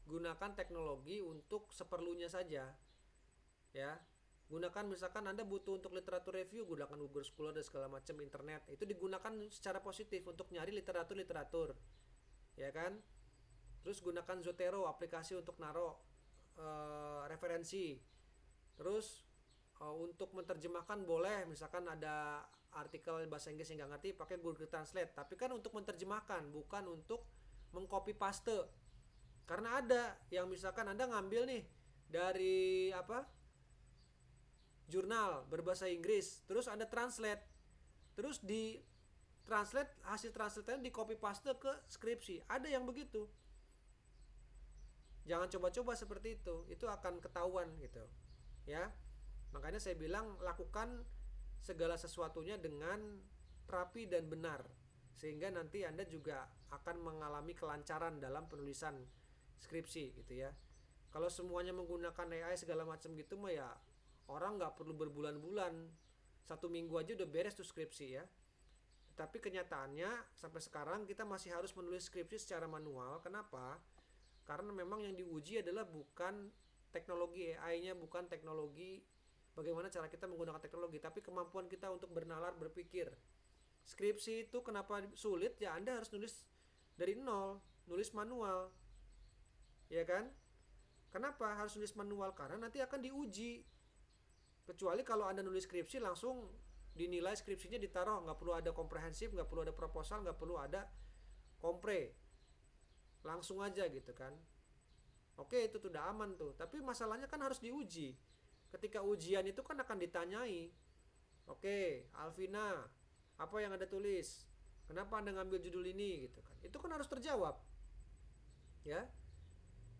gunakan teknologi untuk seperlunya saja ya. Gunakan misalkan Anda butuh untuk literatur review, gunakan Google Scholar dan segala macam, internet. Itu digunakan secara positif untuk nyari literatur ya kan. Terus gunakan Zotero, aplikasi untuk naruh referensi. Terus untuk menerjemahkan boleh, misalkan ada artikel bahasa Inggris yang nggak ngerti, pakai Google Translate. Tapi kan untuk menerjemahkan, bukan untuk mengcopy paste. Karena ada yang misalkan Anda ngambil nih dari jurnal berbahasa Inggris, terus Anda translate, terus di hasil translate di copy paste ke skripsi. Ada yang begitu. Jangan coba-coba seperti itu akan ketahuan gitu ya. Makanya saya bilang lakukan segala sesuatunya dengan rapi dan benar, sehingga nanti Anda juga akan mengalami kelancaran dalam penulisan skripsi gitu ya. Kalau semuanya menggunakan AI segala macam gitu mah ya orang nggak perlu berbulan-bulan, 1 minggu aja udah beres tuh skripsi ya. Tapi kenyataannya sampai sekarang kita masih harus menulis skripsi secara manual. Kenapa? Karena memang yang diuji adalah bukan teknologi AI-nya, bukan teknologi bagaimana cara kita menggunakan teknologi, tapi kemampuan kita untuk bernalar, berpikir. Skripsi itu kenapa sulit? Ya Anda harus nulis dari nol, nulis manual. Ya kan? Kenapa harus nulis manual? Karena nanti akan diuji. Kecuali kalau Anda nulis skripsi langsung dinilai skripsinya ditaruh, nggak perlu ada komprehensif, nggak perlu ada proposal, nggak perlu ada kompre. Langsung aja gitu kan. Oke, itu udah aman tuh. Tapi masalahnya kan harus diuji. Ketika ujian itu kan akan ditanyai. Oke, Alvina, apa yang Anda tulis? Kenapa Anda ngambil judul ini gitu kan. Itu kan harus terjawab. Ya.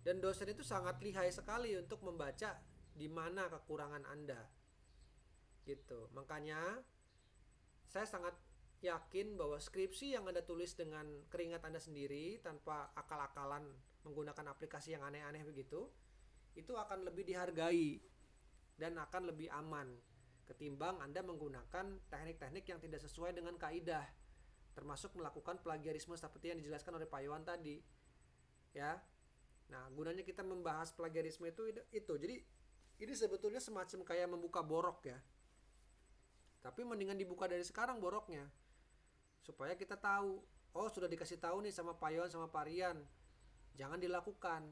Dan dosen itu sangat lihai sekali untuk membaca di mana kekurangan Anda. Gitu. Makanya saya sangat yakin bahwa skripsi yang Anda tulis dengan keringat Anda sendiri tanpa akal-akalan menggunakan aplikasi yang aneh-aneh begitu, itu akan lebih dihargai dan akan lebih aman ketimbang Anda menggunakan teknik-teknik yang tidak sesuai dengan kaidah, termasuk melakukan plagiarisme seperti yang dijelaskan oleh Pak Iwan tadi. Ya. Nah, gunanya kita membahas plagiarisme itu. Jadi ini sebetulnya semacam kayak membuka borok ya. Tapi mendingan dibuka dari sekarang boroknya. Supaya kita tahu, oh sudah dikasih tahu nih sama Pak Yon sama Pak Rian, jangan dilakukan.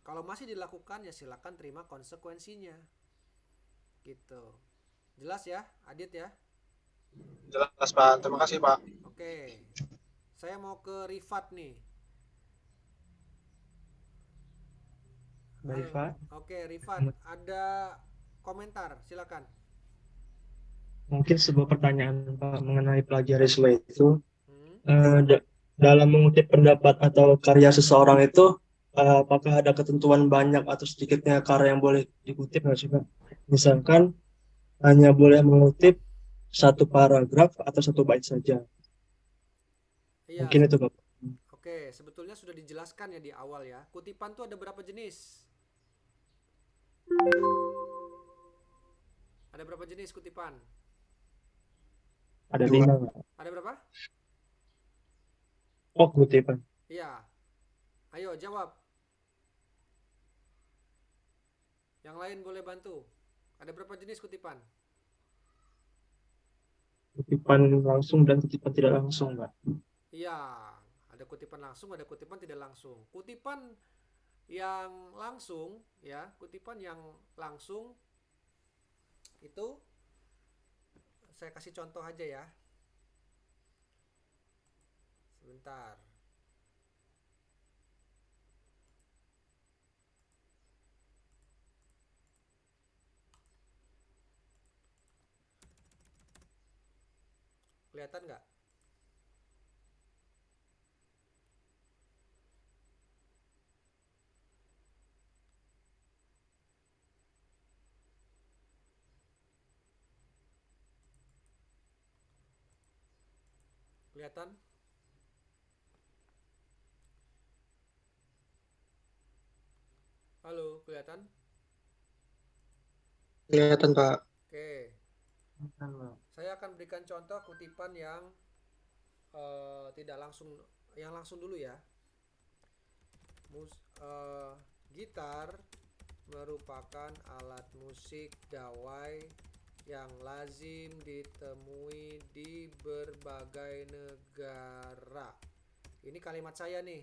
Kalau masih dilakukan ya silakan terima konsekuensinya. Gitu. Jelas ya, Adit ya? Jelas Pak, terima kasih Pak. Oke. Saya mau ke Rifat nih. Rifat. Oke, Rifat, ada komentar, silakan. Mungkin sebuah pertanyaan Pak mengenai plagiarisme itu. Dalam mengutip pendapat atau karya seseorang itu, apakah ada ketentuan banyak atau sedikitnya karya yang boleh dikutip nggak sih Pak? Misalkan hanya boleh mengutip 1 paragraf atau 1 bait saja. Iya, Mungkin itu Pak. Oke, sebetulnya sudah dijelaskan ya di awal ya. Kutipan tuh ada berapa jenis? Ada berapa jenis kutipan? Ada 5 Pak. Ada berapa? Oh, kutipan. Iya. Ayo jawab. Yang lain boleh bantu. Ada berapa jenis kutipan? Kutipan langsung dan kutipan tidak langsung, Pak. Iya, ada kutipan langsung, ada kutipan tidak langsung. Kutipan yang langsung ya, kutipan yang langsung itu saya kasih contoh aja ya. Sebentar. Kelihatan nggak? Kelihatan? Halo, kelihatan? Kelihatan, Pak. Oke. Saya akan berikan contoh kutipan yang tidak langsung, yang langsung dulu ya. Gitar merupakan alat musik dawai yang lazim ditemui di berbagai negara. Ini kalimat saya nih.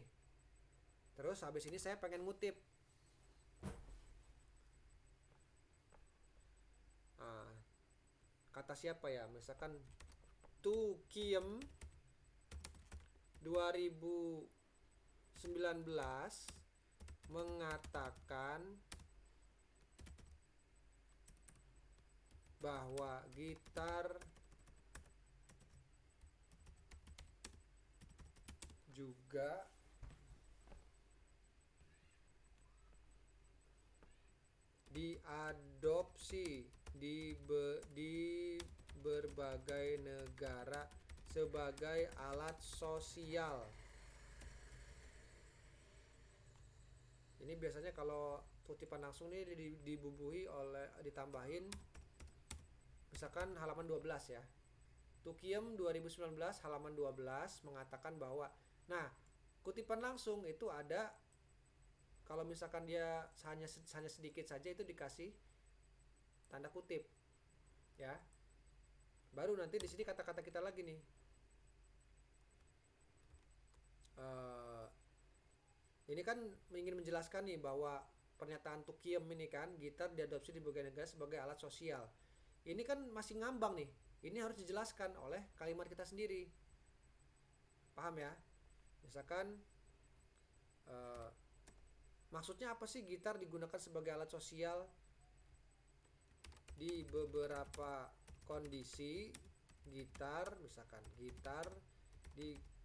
Terus habis ini saya pengen ngutip. Nah, kata siapa ya? Misalkan Tu Kiem 2019 mengatakan bahwa gitar juga diadopsi di berbagai negara sebagai alat sosial. Ini biasanya kalau kutipan langsung ini dibubuhi oleh ditambahin misalkan halaman 12 ya. Tukiem 2019 halaman 12 mengatakan bahwa kutipan langsung itu ada kalau misalkan dia hanya sedikit saja itu dikasih tanda kutip. Ya. Baru nanti di sini kata-kata kita lagi nih. Ini kan ingin menjelaskan nih bahwa pernyataan tukiem ini kan gitar diadopsi di berbagai negara sebagai alat sosial. Ini kan masih ngambang nih. Ini harus dijelaskan oleh kalimat kita sendiri. Paham ya? Misalkan maksudnya apa sih gitar digunakan sebagai alat sosial di beberapa kondisi? Misalkan gitar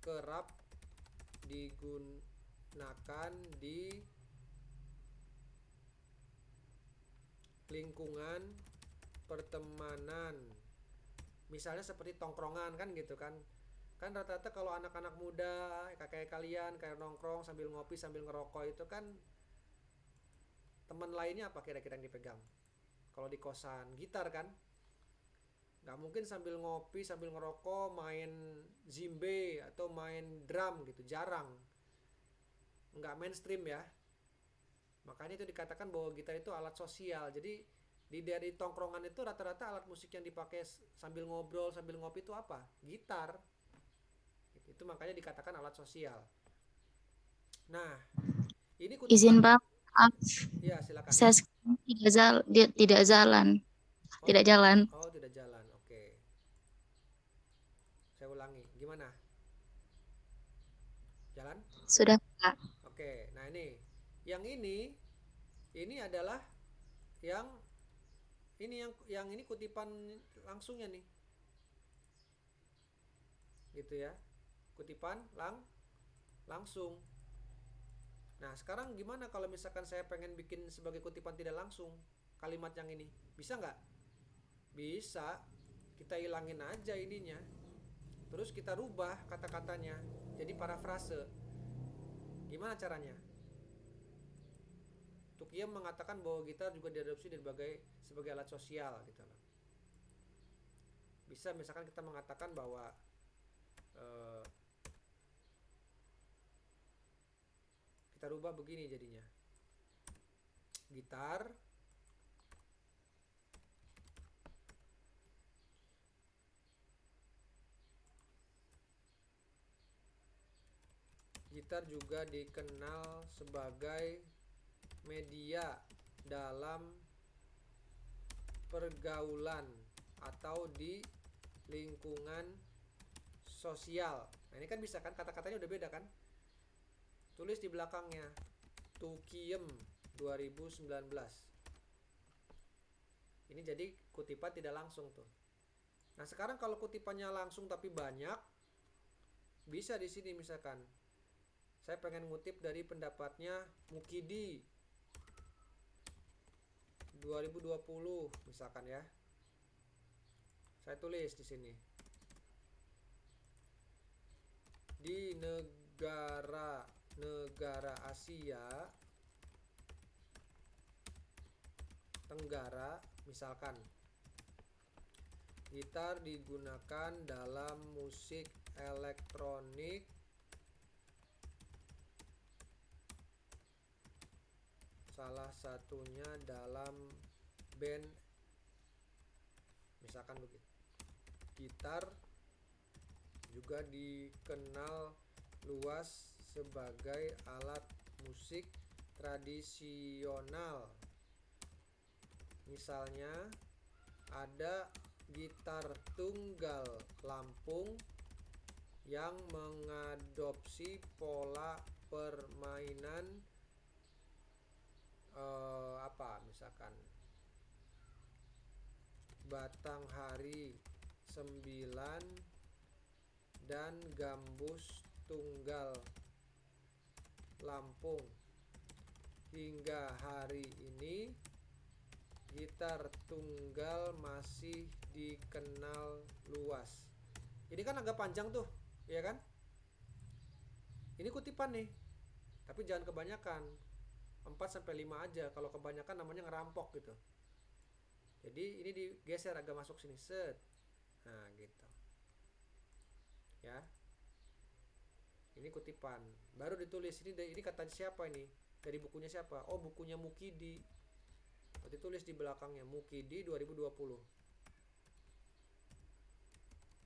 kerap digunakan di lingkungan pertemanan, misalnya seperti tongkrongan kan gitu kan rata-rata kalau anak-anak muda kayak kalian kayak nongkrong sambil ngopi sambil ngerokok itu kan teman lainnya apa kira-kira yang dipegang? Kalau di kosan gitar kan, nggak mungkin sambil ngopi sambil ngerokok main zimbe atau main drum gitu, jarang, nggak mainstream ya. Makanya itu dikatakan bahwa gitar itu alat sosial. Jadi dari tongkrongan itu rata-rata alat musik yang dipakai sambil ngobrol sambil ngopi itu apa? Gitar. Itu makanya dikatakan alat sosial. Nah, ini kutipan. Izin Pak, maaf. Ya, silakan. Saya tidak jalan. Tidak jalan. Oh, tidak jalan. Oke. Saya ulangi. Gimana? Jalan? Sudah, Pak. Oke. Nah, ini. Yang ini adalah yang ini kutipan langsungnya nih. Gitu ya. Kutipan langsung. Nah, sekarang gimana kalau misalkan saya pengen bikin sebagai kutipan tidak langsung kalimat yang ini? Bisa nggak? Bisa. Kita hilangin aja ininya. Terus kita rubah kata-katanya jadi parafrase. Gimana caranya? Tukiem mengatakan bahwa gitar juga diadopsi sebagai alat sosial gitu loh. Bisa misalkan kita mengatakan bahwa kita rubah begini jadinya. Gitar juga dikenal sebagai media dalam pergaulan atau di lingkungan sosial. Nah, ini kan bisa kan kata-katanya udah beda kan? Tulis di belakangnya Tukiem 2019. Ini jadi kutipan tidak langsung tuh. Nah, sekarang kalau kutipannya langsung tapi banyak, bisa di sini misalkan saya pengen ngutip dari pendapatnya Mukidi 2020 misalkan ya. Saya tulis di sini. Di negara Asia Tenggara misalkan gitar digunakan dalam musik elektronik salah satunya dalam band misalkan begitu. Gitar juga dikenal luas sebagai alat musik tradisional. Misalnya ada gitar tunggal Lampung yang mengadopsi pola permainan misalkan Batanghari 9 dan Gambus Tunggal Lampung. Hingga hari ini gitar tunggal masih dikenal luas. Ini kan agak panjang tuh, ya kan? Ini kutipan nih. Tapi jangan kebanyakan. 4-5 aja. Kalau kebanyakan namanya ngerampok gitu. Jadi ini digeser agak masuk sini. Set. Nah, gitu. Ya. Ini kutipan. Baru ditulis ini kata siapa ini? Dari bukunya siapa? Oh, bukunya Mukidi. Berarti tulis di belakangnya Mukidi 2020.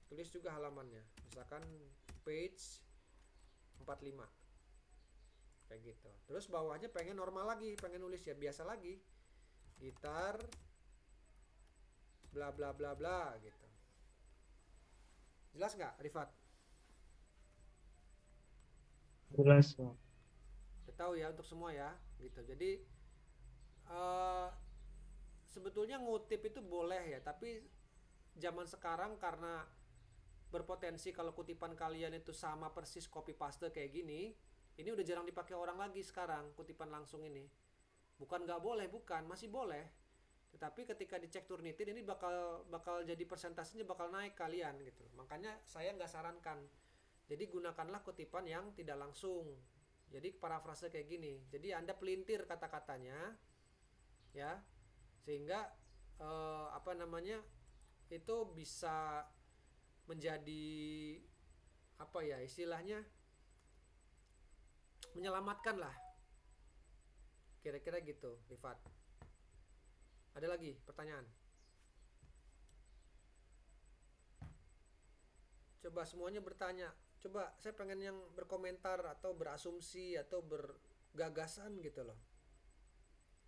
Tulis juga halamannya. Misalkan page 45. Kayak gitu. Terus bawahnya pengen normal lagi, pengen nulis ya biasa lagi. Gitar bla bla bla bla gitu. Jelas nggak, Rifat? Jelas, Pak. Saya tahu ya untuk semua ya, gitu. Jadi sebetulnya ngutip itu boleh ya, tapi zaman sekarang karena berpotensi kalau kutipan kalian itu sama persis copy paste kayak gini, ini udah jarang dipakai orang lagi sekarang kutipan langsung ini. Bukan nggak boleh, bukan, masih boleh. Tetapi ketika dicek Turnitin ini bakal jadi persentasenya bakal naik kalian gitu. Makanya saya nggak sarankan. Jadi gunakanlah kutipan yang tidak langsung. Jadi parafrase kayak gini. Jadi Anda pelintir kata-katanya, ya, sehingga itu bisa menjadi apa ya istilahnya, menyelamatkan lah. Kira-kira gitu, Rifat. Ada lagi pertanyaan? Coba semuanya bertanya. Coba saya pengen yang berkomentar atau berasumsi atau bergagasan gitu loh.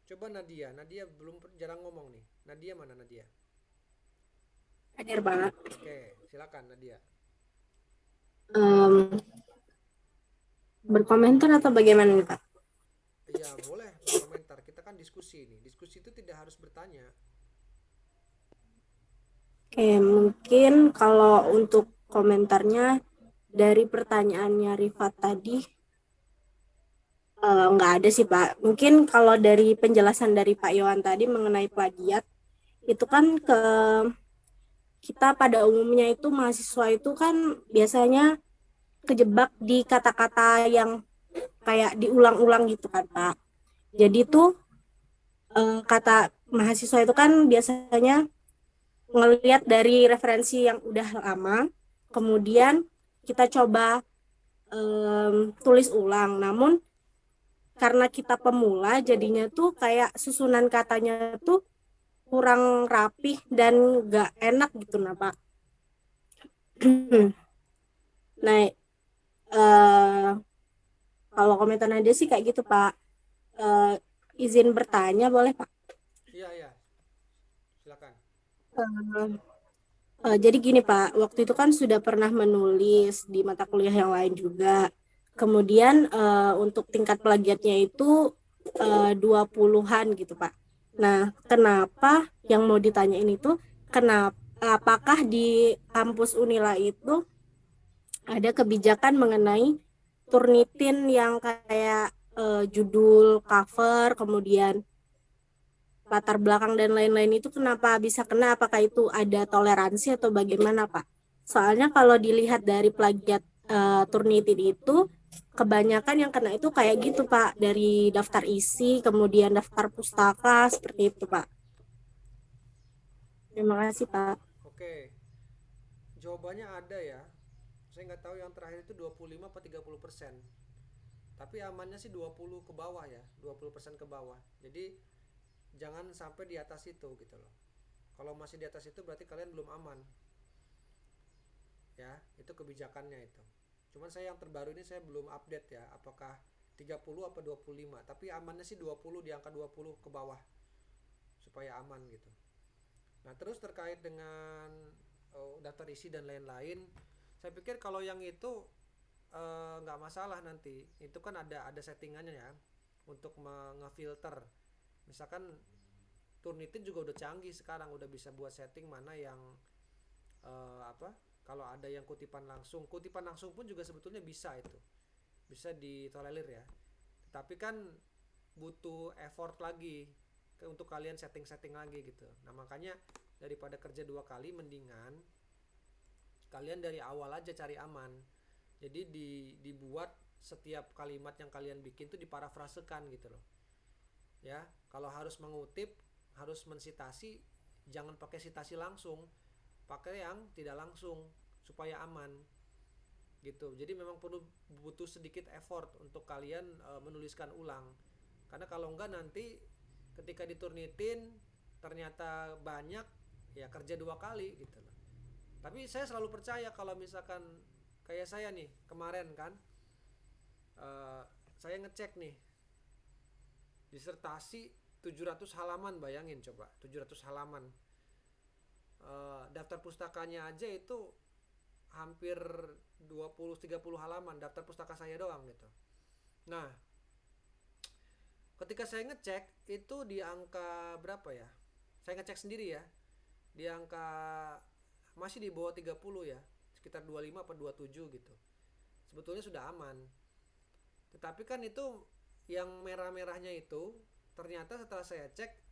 Coba Nadia belum jarang ngomong nih. Nadia mana Nadia? Hadir Pak. Oke, silakan Nadia. Berkomentar atau bagaimana nih Pak? Iya boleh berkomentar. Kita kan diskusi nih. Diskusi itu tidak harus bertanya. Oke, mungkin kalau untuk komentarnya dari pertanyaannya Rifat tadi nggak ada sih Pak. Mungkin kalau dari penjelasan dari Pak Yohan tadi mengenai plagiat, itu kan kita pada umumnya itu mahasiswa itu kan biasanya kejebak di kata-kata yang kayak diulang-ulang gitu kan Pak. Jadi tuh kata mahasiswa itu kan biasanya ngelihat dari referensi yang udah lama, kemudian kita coba tulis ulang. Namun karena kita pemula jadinya tuh kayak susunan katanya tuh kurang rapih dan gak enak gitu nah Pak. Nah kalau komentar Nadia sih kayak gitu Pak. Izin bertanya boleh Pak? Iya silakan. Jadi gini Pak, waktu itu kan sudah pernah menulis di mata kuliah yang lain juga. Kemudian untuk tingkat plagiatnya itu 20-an gitu Pak. Nah, kenapa yang mau ditanyain itu, apakah di kampus Unila itu ada kebijakan mengenai Turnitin yang kayak judul, cover, kemudian latar belakang dan lain-lain itu kenapa bisa kena, apakah itu ada toleransi atau bagaimana Pak? Soalnya kalau dilihat dari plagiat Turnitin itu kebanyakan yang kena itu kayak gitu Pak, dari daftar isi kemudian daftar pustaka seperti itu Pak. Terima kasih Pak. Oke, jawabannya ada ya. Saya nggak tahu yang terakhir itu 25 atau 30%. Tapi amannya sih 20 ke bawah ya, 20% ke bawah. Jadi jangan sampai di atas itu gitu loh. Kalau masih di atas itu berarti kalian belum aman. Ya, itu kebijakannya itu. Cuman saya yang terbaru ini saya belum update ya, apakah 30 apa 25. Tapi amannya sih 20, di angka 20 ke bawah. Supaya aman gitu. Nah, terus terkait dengan daftar isi dan lain-lain, saya pikir kalau yang itu nggak masalah nanti. Itu kan ada settingannya ya untuk ngefilter. Misalkan Turnitin juga udah canggih sekarang, udah bisa buat setting mana yang Kalau ada yang kutipan langsung pun juga sebetulnya bisa itu. Bisa ditolerir ya. Tapi kan butuh effort lagi untuk kalian setting-setting lagi gitu. Nah, makanya daripada kerja 2 kali mendingan kalian dari awal aja cari aman. Jadi dibuat setiap kalimat yang kalian bikin tuh diparafrasekan gitu loh. Ya, kalau harus mengutip, harus mensitasi, jangan pakai sitasi langsung. Pakai yang tidak langsung supaya aman. Gitu. Jadi memang butuh sedikit effort untuk kalian menuliskan ulang. Karena kalau enggak nanti ketika diturnitin ternyata banyak, ya kerja 2 kali gitu loh. Tapi saya selalu percaya kalau misalkan kayak saya nih kemarin kan, saya ngecek nih disertasi 700 halaman, bayangin coba 700 halaman. Daftar pustakanya aja itu hampir 20-30 halaman, daftar pustaka saya doang gitu. Nah, ketika saya ngecek itu di angka berapa ya? Saya ngecek sendiri ya. Di angka masih di bawah 30 ya, sekitar 25 atau 27 gitu. Sebetulnya sudah aman. Tetapi kan itu yang merah-merahnya itu ternyata setelah saya cek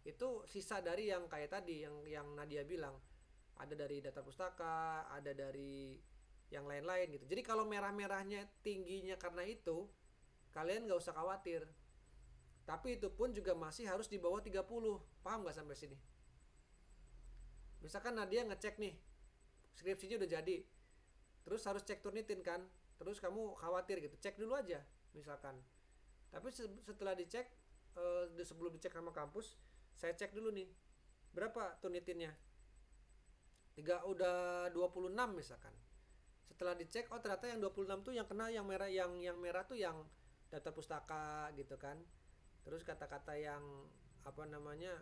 itu sisa dari yang kayak tadi yang Nadia bilang. Ada dari daftar pustaka, ada dari yang lain-lain gitu. Jadi kalau merah-merahnya tingginya karena itu, kalian nggak usah khawatir. Tapi itu pun juga masih harus di bawah 30. Paham nggak sampai sini? Misalkan Nadia ngecek nih, skripsinya udah jadi, terus harus cek Turnitin kan, terus kamu khawatir gitu, cek dulu aja misalkan. Tapi setelah dicek, sebelum dicek sama kampus, saya cek dulu nih, berapa Turnitinnya? Udah 26 misalkan. Setelah dicek, oh ternyata yang 26 tuh yang kena yang merah, yang merah tuh yang daftar pustaka gitu kan. Terus kata-kata yang apa namanya,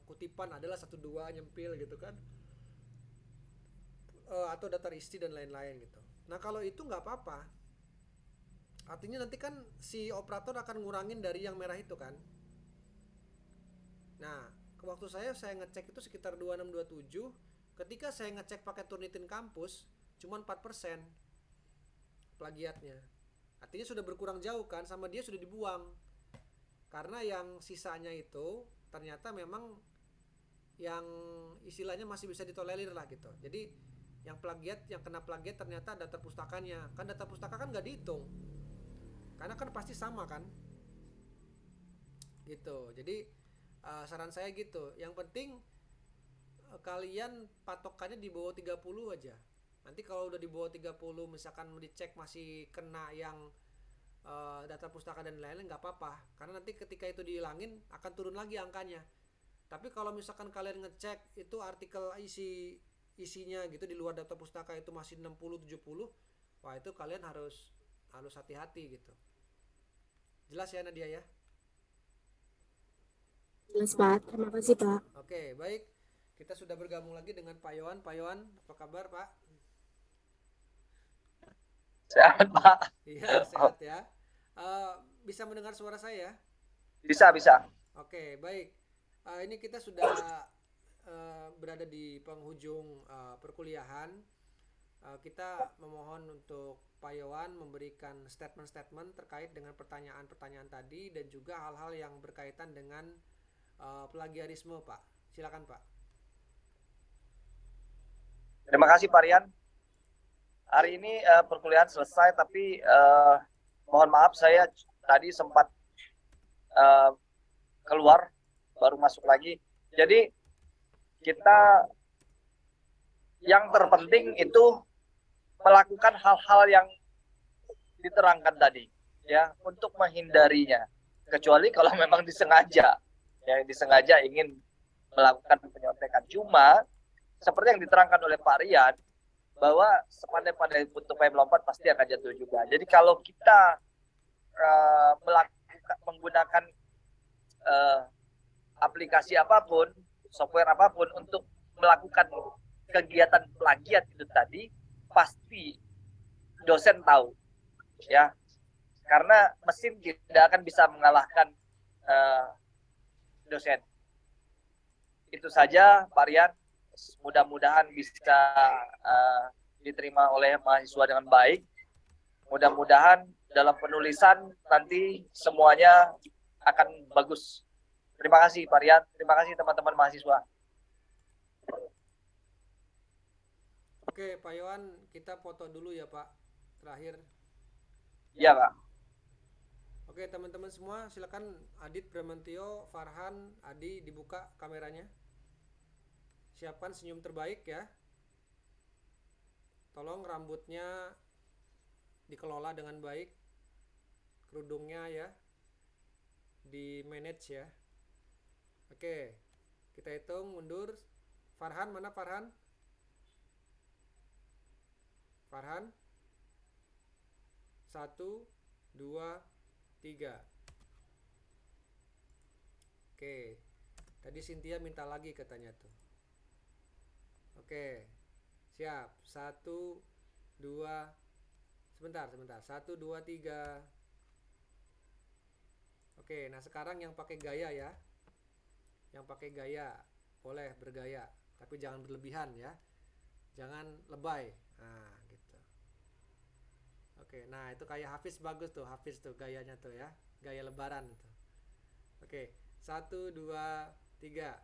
kutipan adalah 1-2 nyempil gitu kan, atau daftar isi dan lain-lain gitu. Nah kalau itu nggak apa-apa, artinya nanti kan si operator akan ngurangin dari yang merah itu kan. Nah waktu saya ngecek itu sekitar 26-27. Ketika saya ngecek pakai Turnitin kampus cuma 4% plagiatnya, artinya sudah berkurang jauh kan, sama dia sudah dibuang. Karena yang sisanya itu ternyata memang yang istilahnya masih bisa ditolerir lah gitu. Jadi yang plagiat, yang kena plagiat ternyata daftar pustakanya. Kan daftar pustaka kan nggak dihitung, karena kan pasti sama kan gitu. Jadi saran saya gitu, yang penting kalian patokannya di bawah 30 aja. Nanti kalau udah di bawah 30 misalkan dicek masih kena yang data pustaka dan lain-lain, nggak apa-apa, karena nanti ketika itu dihilangin akan turun lagi angkanya. Tapi kalau misalkan kalian ngecek itu artikel isinya gitu di luar data pustaka itu masih 60-70, wah itu kalian harus hati-hati gitu. Jelas ya Nadia ya? Jelas Pak, terima kasih Pak. Oke, baik, kita sudah bergabung lagi dengan Pak Yohan. Pak Yohan, apa kabar Pak? Sehat Pak. Iya sehat ya. Bisa mendengar suara saya? Bisa. Oke, baik. Ini kita sudah berada di penghujung perkuliahan. Kita memohon untuk Pak Yohan memberikan statement-statement terkait dengan pertanyaan-pertanyaan tadi dan juga hal-hal yang berkaitan dengan plagiarisme, Pak. Silakan, Pak. Terima kasih Pak Rian. Hari ini perkuliahan selesai, tapi mohon maaf saya tadi sempat keluar, baru masuk lagi. Jadi kita yang terpenting itu melakukan hal-hal yang diterangkan tadi, ya, untuk menghindarinya. Kecuali kalau memang disengaja, ya, disengaja ingin melakukan penyontekan. Cuma seperti yang diterangkan oleh Pak Rian, bahwa sepandai-pandai tupai melompat pasti akan jatuh juga. Jadi kalau kita menggunakan aplikasi apapun, software apapun untuk melakukan kegiatan plagiat itu tadi, pasti dosen tahu, ya, karena mesin tidak akan bisa mengalahkan dosen. Itu saja Pak Rian, mudah-mudahan bisa diterima oleh mahasiswa dengan baik. Mudah-mudahan dalam penulisan nanti semuanya akan bagus. Terima kasih Pak Rian, terima kasih teman-teman mahasiswa. Oke, Pak Yohan, kita foto dulu ya Pak, terakhir. Iya Pak. Oke, teman-teman semua, silakan Adit, Bramantio, Farhan, Adi, dibuka kameranya. Siapkan senyum terbaik ya. Tolong rambutnya dikelola dengan baik. Kerudungnya ya, di manage ya. Oke, kita hitung mundur. Farhan, mana Farhan? Farhan? 1, 2, 3. Oke, tadi Cynthia minta lagi katanya tuh. Oke, siap. 1, 2, sebentar. 1, 2, 3. Oke, nah sekarang yang pakai gaya ya. Yang pakai gaya, boleh bergaya, tapi jangan berlebihan ya. Jangan lebay. Nah, gitu. Oke, nah itu kayak Hafiz bagus tuh, Hafiz tuh gayanya tuh ya. Gaya lebaran tuh. Oke, 1, 2, 3.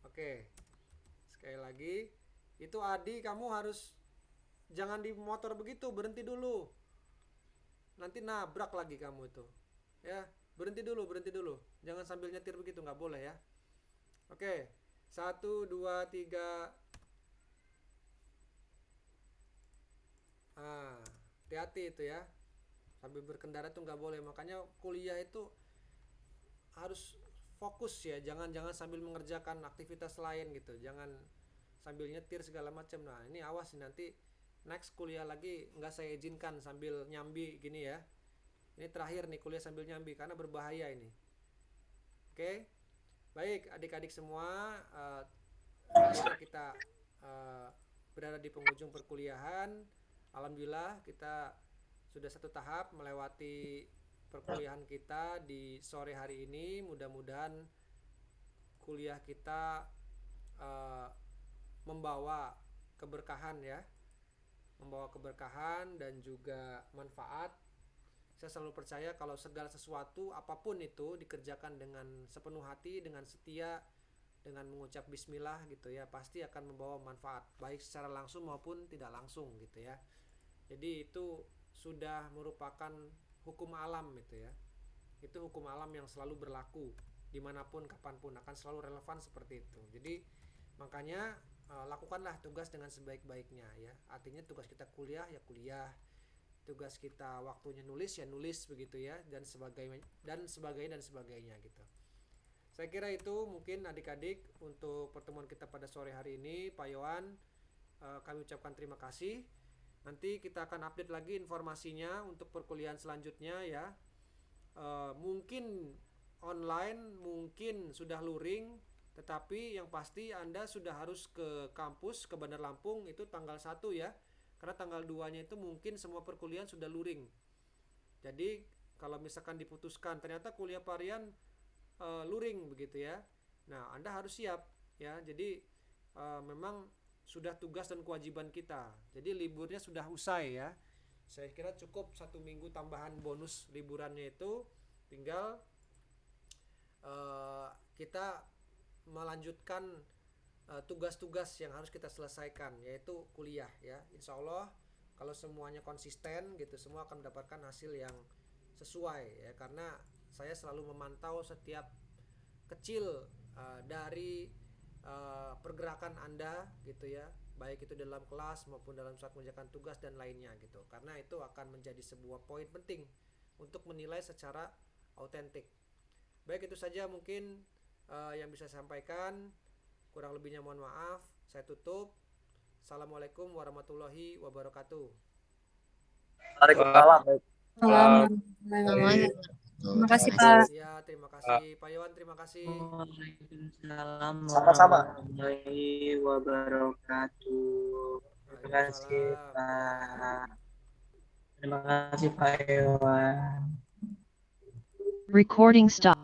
Oke. Sekali lagi, itu Adi kamu harus jangan di motor begitu, berhenti dulu. Nanti nabrak lagi kamu itu. Ya, berhenti dulu. Jangan sambil nyetir begitu, nggak boleh ya. Oke. 1, 2, 3. Hati-hati itu ya. Sambil berkendara tuh nggak boleh. Makanya kuliah itu harus fokus ya. Jangan sambil mengerjakan aktivitas lain gitu. Jangan sambil nyetir segala macam. Nah, ini awas nanti next kuliah lagi nggak saya izinkan sambil nyambi gini ya. Ini terakhir nih kuliah sambil nyambi karena berbahaya ini. Oke. Baik, adik-adik semua, kita berada di penghujung perkuliahan. Alhamdulillah kita sudah satu tahap melewati perkuliahan kita di sore hari ini. Mudah-mudahan kuliah kita membawa keberkahan ya. Membawa keberkahan dan juga manfaat. Saya selalu percaya kalau segala sesuatu apapun itu dikerjakan dengan sepenuh hati, dengan setia, dengan mengucap bismillah gitu ya, pasti akan membawa manfaat baik secara langsung maupun tidak langsung gitu ya. Jadi itu sudah merupakan hukum alam gitu ya. Itu hukum alam yang selalu berlaku dimanapun kapanpun akan selalu relevan seperti itu. Jadi makanya lakukanlah tugas dengan sebaik-baiknya ya. Artinya tugas kita kuliah ya kuliah, tugas kita waktunya nulis ya nulis begitu ya, dan sebagainya gitu. Saya kira itu mungkin adik-adik untuk pertemuan kita pada sore hari ini. Pak Yohan, kami ucapkan terima kasih. Nanti kita akan update lagi informasinya untuk perkuliahan selanjutnya ya. Mungkin online, mungkin sudah luring, tetapi yang pasti Anda sudah harus ke kampus, ke Bandar Lampung itu tanggal 1 ya. Karena tanggal 2-nya itu mungkin semua perkuliahan sudah luring. Jadi kalau misalkan diputuskan ternyata kuliah Parian luring begitu ya. Nah, Anda harus siap ya. Jadi memang sudah tugas dan kewajiban kita. Jadi liburnya sudah usai ya. Saya kira cukup 1 minggu tambahan bonus liburannya itu. Tinggal kita melanjutkan tugas-tugas yang harus kita selesaikan, yaitu kuliah ya. Insya Allah kalau semuanya konsisten gitu, semua akan mendapatkan hasil yang sesuai ya, karena saya selalu memantau setiap kecil dari pergerakan Anda gitu ya, baik itu dalam kelas maupun dalam saat mengerjakan tugas dan lainnya gitu, karena itu akan menjadi sebuah poin penting untuk menilai secara autentik. Baik, itu saja mungkin yang bisa saya sampaikan. Kurang lebihnya mohon maaf. Saya tutup. Assalamualaikum warahmatullahi wabarakatuh. Waalaikumsalam. Terima kasih Pak. Ya, terima kasih Pak Yohan, terima kasih. Waalaikumsalam Sama-sama. warahmatullahi wabarakatuh. Terima kasih Pak. Terima kasih Pak Yohan. Recording stop.